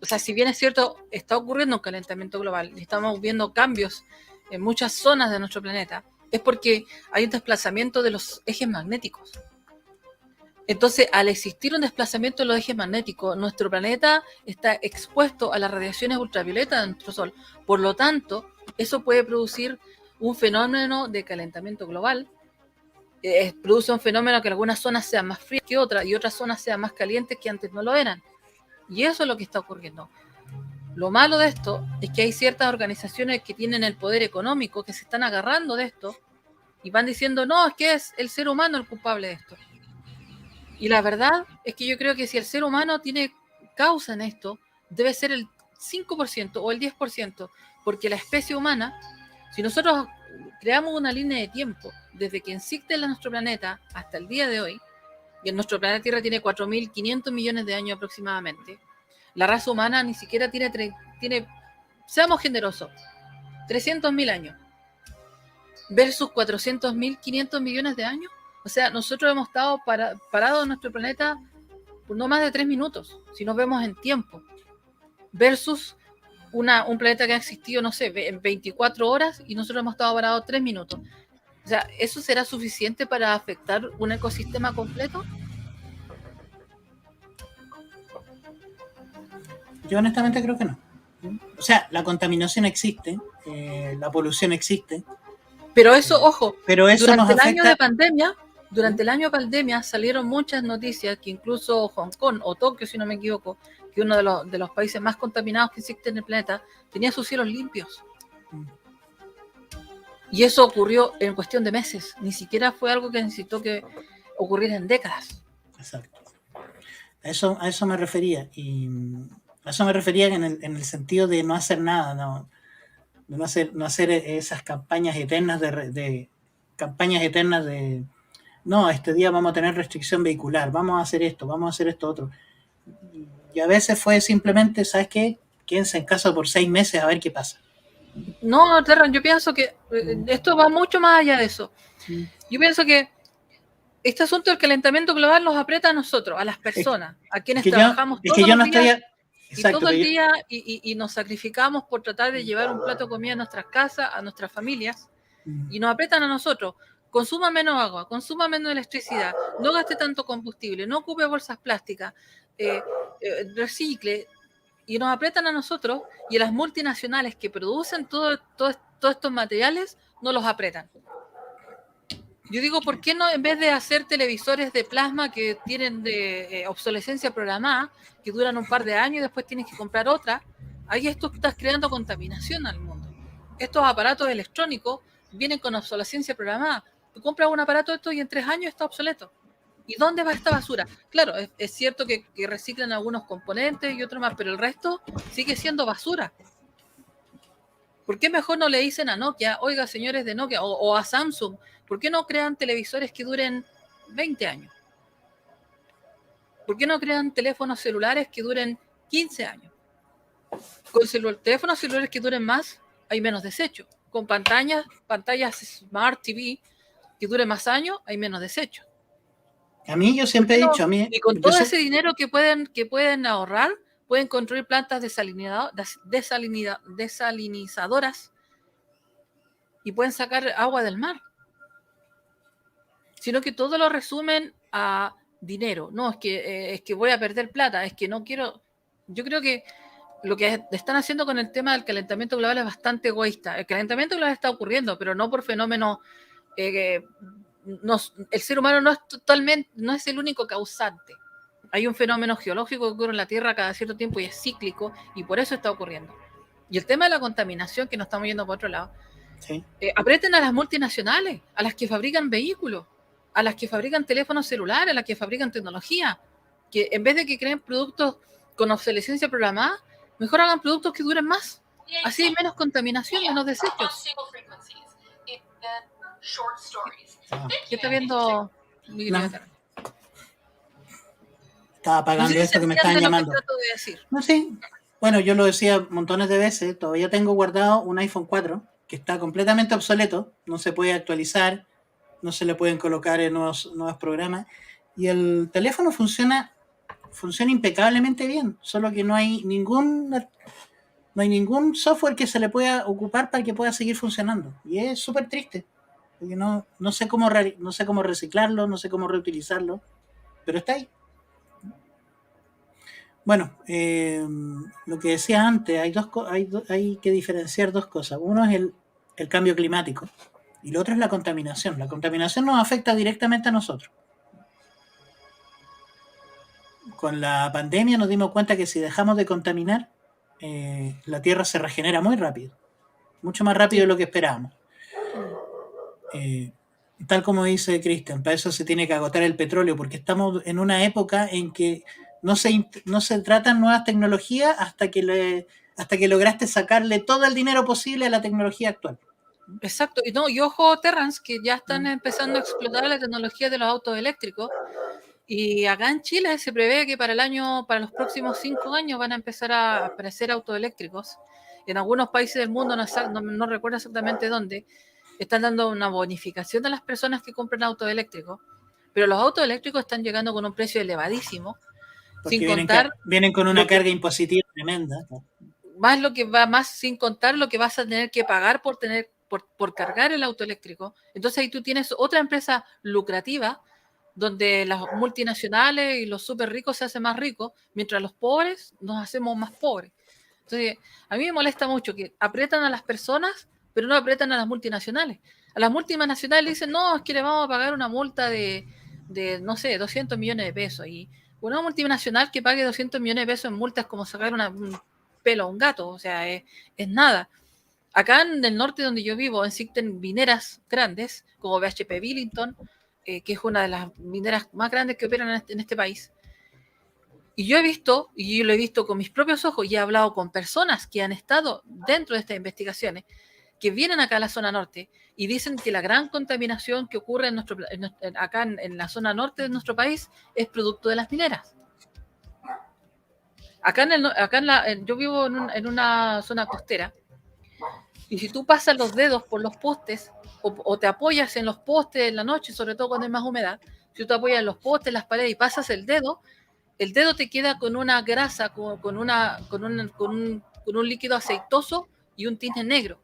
o sea, si bien es cierto, está ocurriendo un calentamiento global y estamos viendo cambios en muchas zonas de nuestro planeta, es porque hay un desplazamiento de los ejes magnéticos. Entonces, al existir un desplazamiento de los ejes magnéticos, nuestro planeta está expuesto a las radiaciones ultravioletas de nuestro Sol. Por lo tanto, eso puede producir un fenómeno de calentamiento global. Produce un fenómeno que algunas zonas sean más frías que otras y otras zonas sean más calientes que antes no lo eran. Y eso es lo que está ocurriendo. Lo malo de esto es que hay ciertas organizaciones que tienen el poder económico que se están agarrando de esto y van diciendo, no, es que es el ser humano el culpable de esto. Y la verdad es que yo creo que si el ser humano tiene causa en esto, debe ser el 5% o el 10%, porque la especie humana, si nosotros creamos una línea de tiempo desde que existe en nuestro planeta hasta el día de hoy, y en nuestro planeta Tierra tiene 4.500 millones de años aproximadamente, la raza humana ni siquiera tiene seamos generosos, 300.000 años, versus 400.000, 500 millones de años. O sea, nosotros hemos estado parados en nuestro planeta por no más de 3 minutos, si nos vemos en tiempo, versus un planeta que ha existido, no sé, en 24 horas y nosotros hemos estado parados 3 minutos. O sea, ¿eso será suficiente para afectar un ecosistema completo? Yo honestamente creo que no. O sea, la contaminación existe, la polución existe. Pero eso, ojo, pero eso durante el año de pandemia salieron muchas noticias que incluso Hong Kong o Tokio, si no me equivoco, que uno de los países más contaminados que existe en el planeta, tenía sus cielos limpios. Y eso ocurrió en cuestión de meses. Ni siquiera fue algo que necesitó que ocurriera en décadas. Exacto. A eso me refería. Y a eso me refería en el sentido de no hacer nada, no hacer esas campañas eternas de no, este día vamos a tener restricción vehicular, vamos a hacer esto otro. Y a veces fue simplemente, ¿sabes qué? Quédense en casa por 6 meses a ver qué pasa. No, Terran, yo pienso que esto va mucho más allá de eso. Yo pienso que este asunto del calentamiento global nos aprieta a nosotros, a las personas, a quienes trabajamos todos los días y nos sacrificamos por tratar de llevar un plato de comida a nuestras casas, a nuestras familias, y nos aprietan a nosotros. Consuma menos agua, consuma menos electricidad, no gaste tanto combustible, no ocupe bolsas plásticas, recicle, y nos aprietan a nosotros y a las multinacionales que producen toda todos estos materiales no los apretan. Yo digo, ¿por qué no, en vez de hacer televisores de plasma que tienen de obsolescencia programada, que duran un par de años y después tienes que comprar otra? Ahí esto estás creando contaminación al mundo. Estos aparatos electrónicos vienen con obsolescencia programada. Tú compras un aparato de estos y en 3 años está obsoleto. ¿Y dónde va esta basura? Claro, es cierto que reciclan algunos componentes y otros más, pero el resto sigue siendo basura. ¿Por qué mejor no le dicen a Nokia, oiga, señores de Nokia, o a Samsung, ¿por qué no crean televisores que duren 20 años? ¿Por qué no crean teléfonos celulares que duren 15 años? Con teléfonos celulares que duren más, hay menos desecho. Con pantallas Smart TV que duren más años, hay menos desecho. A mí yo siempre he dicho, y con todo ese dinero que pueden ahorrar, pueden construir plantas desalinizadoras y pueden sacar agua del mar. Sino que todo lo resumen a dinero. No, es que voy a perder plata, es que no quiero. Yo creo que lo que están haciendo con el tema del calentamiento global es bastante egoísta. El calentamiento global está ocurriendo, pero no por fenómenos. El ser humano no es el único causante. Hay un fenómeno geológico que ocurre en la Tierra cada cierto tiempo y es cíclico, y por eso está ocurriendo. Y el tema de la contaminación, que nos estamos yendo por otro lado, sí. Aprieten a las multinacionales, a las que fabrican vehículos, a las que fabrican teléfonos celulares, a las que fabrican tecnología, que en vez de que creen productos con obsolescencia programada, mejor hagan productos que duren más. Así hay menos contaminación, menos desechos. ¿Qué está viendo? No. Estaba apagando esto que me estaban llamando. No, sí. Bueno, yo lo decía montones de veces. Todavía tengo guardado un iPhone 4 que está completamente obsoleto. No se puede actualizar. No se le pueden colocar en nuevos programas. Y el teléfono funciona impecablemente bien. Solo que no hay ningún software que se le pueda ocupar para que pueda seguir funcionando. Y es súper triste. Porque no sé cómo reciclarlo, no sé cómo reutilizarlo. Pero está ahí. Bueno, lo que decía antes, hay que diferenciar dos cosas. Uno es el cambio climático y lo otro es la contaminación. La contaminación nos afecta directamente a nosotros. Con la pandemia nos dimos cuenta que si dejamos de contaminar, la Tierra se regenera muy rápido, mucho más rápido de lo que esperábamos. Tal como dice Cristian, para eso se tiene que agotar el petróleo, porque estamos en una época en que no se tratan nuevas tecnologías hasta que lograste sacarle todo el dinero posible a la tecnología actual. Exacto, y ojo, Terrance, que ya están empezando a explotar la tecnología de los autos eléctricos, y acá en Chile se prevé que para los próximos 5 años van a empezar a aparecer autos eléctricos. En algunos países del mundo, no recuerdo exactamente dónde, están dando una bonificación a las personas que compran autos eléctricos, pero los autos eléctricos están llegando con un precio elevadísimo. Porque vienen con una carga impositiva tremenda. Sin contar lo que vas a tener que pagar por cargar el auto eléctrico. Entonces ahí tú tienes otra empresa lucrativa donde las multinacionales y los súper ricos se hacen más ricos, mientras los pobres nos hacemos más pobres. Entonces, a mí me molesta mucho que aprietan a las personas, pero no aprietan a las multinacionales. A las multinacionales dicen, no, es que le vamos a pagar una multa de no sé, 200 millones de pesos. Y una multinacional que pague 200 millones de pesos en multas es como sacar un pelo a un gato, o sea, es nada. Acá en el norte donde yo vivo existen mineras grandes, como BHP Billington, que es una de las mineras más grandes que operan en este país. Y yo lo he visto con mis propios ojos y he hablado con personas que han estado dentro de estas investigaciones, que vienen acá a la zona norte y dicen que la gran contaminación que ocurre acá en la zona norte de nuestro país es producto de las mineras. Yo vivo en una zona costera, y si tú pasas los dedos por los postes o te apoyas en los postes en la noche, sobre todo cuando hay más humedad, si tú te apoyas en los postes, en las paredes y pasas el dedo te queda con una grasa, con un líquido aceitoso y un tinte negro.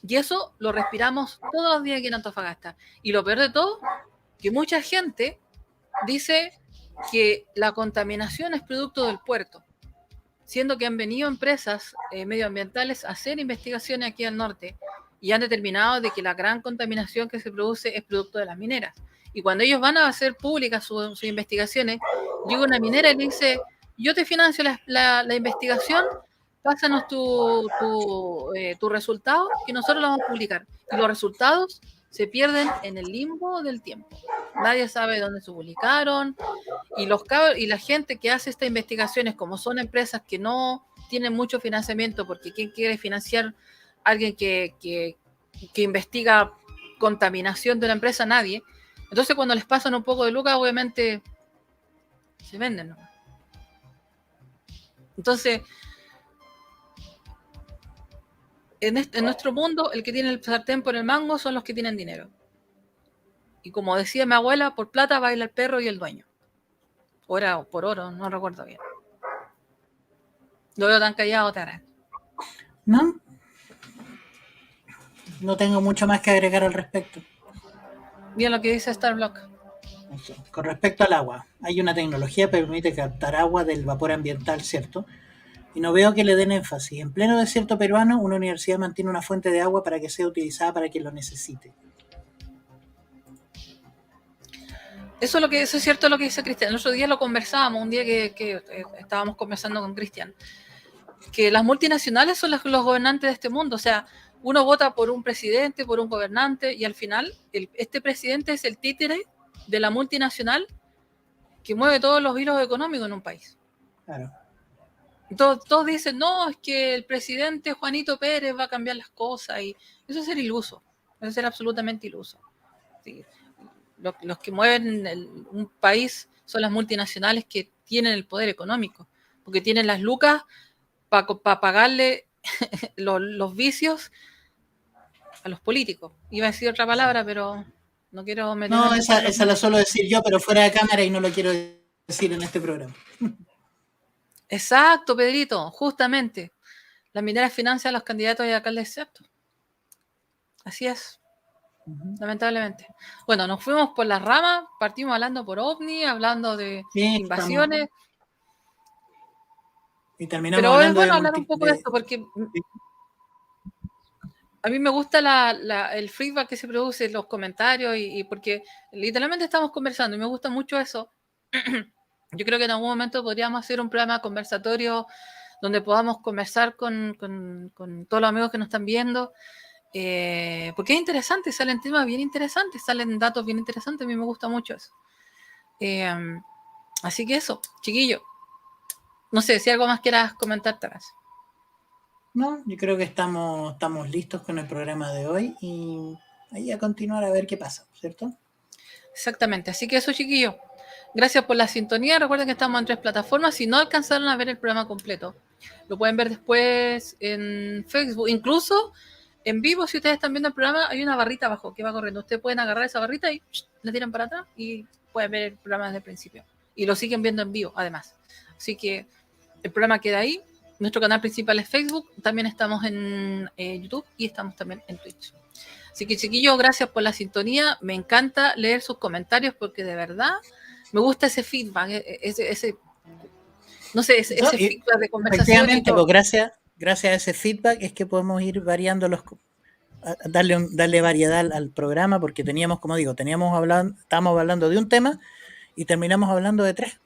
Y eso lo respiramos todos los días aquí en Antofagasta. Y lo peor de todo, que mucha gente dice que la contaminación es producto del puerto. siendo que han venido empresas medioambientales a hacer investigaciones aquí al norte y han determinado de que la gran contaminación que se produce es producto de las mineras. Y cuando ellos van a hacer públicas sus investigaciones, llega una minera y le dice, yo te financio la investigación, pásanos tu resultado que nosotros lo vamos a publicar. Y los resultados se pierden en el limbo del tiempo. Nadie sabe dónde se publicaron. Y la gente que hace estas investigaciones, como son empresas que no tienen mucho financiamiento, porque ¿quién quiere financiar a alguien que investiga contaminación de una empresa? Nadie. Entonces cuando les pasan un poco de lucas, obviamente se venden, ¿no? Entonces, en nuestro mundo, el que tiene el sartén por el mango son los que tienen dinero. Y como decía mi abuela, por plata baila el perro y el dueño. O era por oro, no recuerdo bien. Lo veo tan callado, Tara. No tengo mucho más que agregar al respecto. Bien lo que dice Starblock. Con respecto al agua, hay una tecnología que permite captar agua del vapor ambiental, ¿cierto? Y no veo que le den énfasis. En pleno desierto peruano, una universidad mantiene una fuente de agua para que sea utilizada para quien lo necesite. Eso es cierto lo que dice Cristian. El otro día lo conversábamos, un día que estábamos conversando con Cristian, que las multinacionales son los gobernantes de este mundo. O sea, uno vota por un presidente, por un gobernante, y al final este presidente es el títere de la multinacional que mueve todos los hilos económicos en un país. Claro. Todos dicen, no, es que el presidente Juanito Pérez va a cambiar las cosas, y eso es ser iluso, eso es ser absolutamente iluso. Sí. Los que mueven un país son las multinacionales que tienen el poder económico, porque tienen las lucas para pagarle los vicios a los políticos. Iba a decir otra palabra, pero no quiero meterme. No, esa la suelo decir yo, pero fuera de cámara, y no lo quiero decir en este programa. Exacto, Pedrito, justamente. Las mineras financian a los candidatos y alcaldes exacto. Así es. Lamentablemente. Bueno, nos fuimos por las ramas, partimos hablando por OVNI, hablando de invasiones. Y terminamos pero hablando es bueno hablar un poco de esto, porque a mí me gusta el feedback que se produce en los comentarios, y porque literalmente estamos conversando y me gusta mucho eso. Yo creo que en algún momento podríamos hacer un programa conversatorio donde podamos conversar con todos los amigos que nos están viendo, porque es interesante, salen temas bien interesantes, salen datos bien interesantes, a mí me gusta mucho eso. Así que eso, chiquillo. No sé, si algo más quieras comentar, Taras. No, yo creo que estamos listos con el programa de hoy, y ahí a continuar a ver qué pasa, ¿cierto? Exactamente, así que eso, chiquillo. Gracias por la sintonía. Recuerden que estamos en 3 plataformas. Si no alcanzaron a ver el programa completo, lo pueden ver después en Facebook. Incluso en vivo, si ustedes están viendo el programa, hay una barrita abajo que va corriendo. Ustedes pueden agarrar esa barrita y la tiran para atrás y pueden ver el programa desde el principio. Y lo siguen viendo en vivo, además. Así que el programa queda ahí. Nuestro canal principal es Facebook. También estamos en YouTube y estamos también en Twitch. Así que, chiquillos, gracias por la sintonía. Me encanta leer sus comentarios porque de verdad me gusta ese feedback, ese feedback de conversación. Efectivamente, pues gracias a ese feedback es que podemos ir variando darle variedad al programa, porque estábamos hablando de un tema y terminamos hablando de tres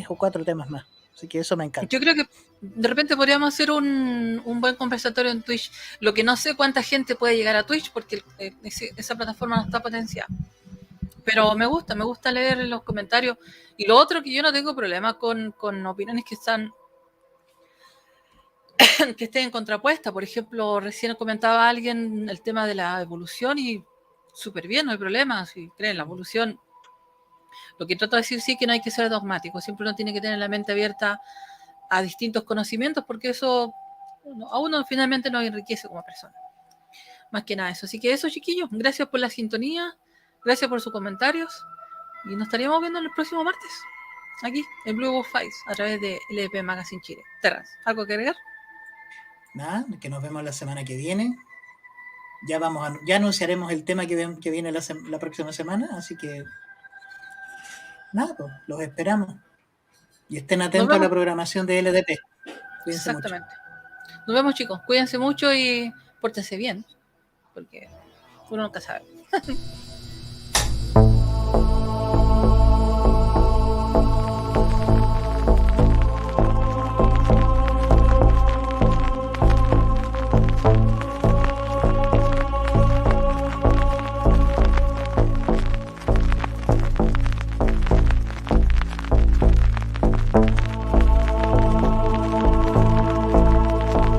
o 4 temas más. Así que eso me encanta. Yo creo que de repente podríamos hacer un buen conversatorio en Twitch. Lo que no sé cuánta gente puede llegar a Twitch porque esa plataforma no está potenciada. Pero me gusta leer los comentarios. Y lo otro, que yo no tengo problema con opiniones que estén contrapuestas. Por ejemplo, recién comentaba alguien el tema de la evolución y súper bien, no hay problema. Si creen en la evolución, lo que trato de decir sí que no hay que ser dogmático. Siempre uno tiene que tener la mente abierta a distintos conocimientos, porque eso a uno finalmente nos enriquece como persona. Más que nada eso. Así que eso, chiquillos, gracias por la sintonía. Gracias por sus comentarios y nos estaríamos viendo el próximo martes aquí en Blue Wolf Files a través de LDP Magazine Chile. Terras, ¿algo que agregar? Nada, que nos vemos la semana que viene. Ya anunciaremos el tema que viene la próxima semana, así que nada, pues los esperamos y estén atentos a la programación de LDP. Cuídense mucho. Exactamente. Nos vemos, chicos. Cuídense mucho y pórtense bien, porque uno nunca sabe.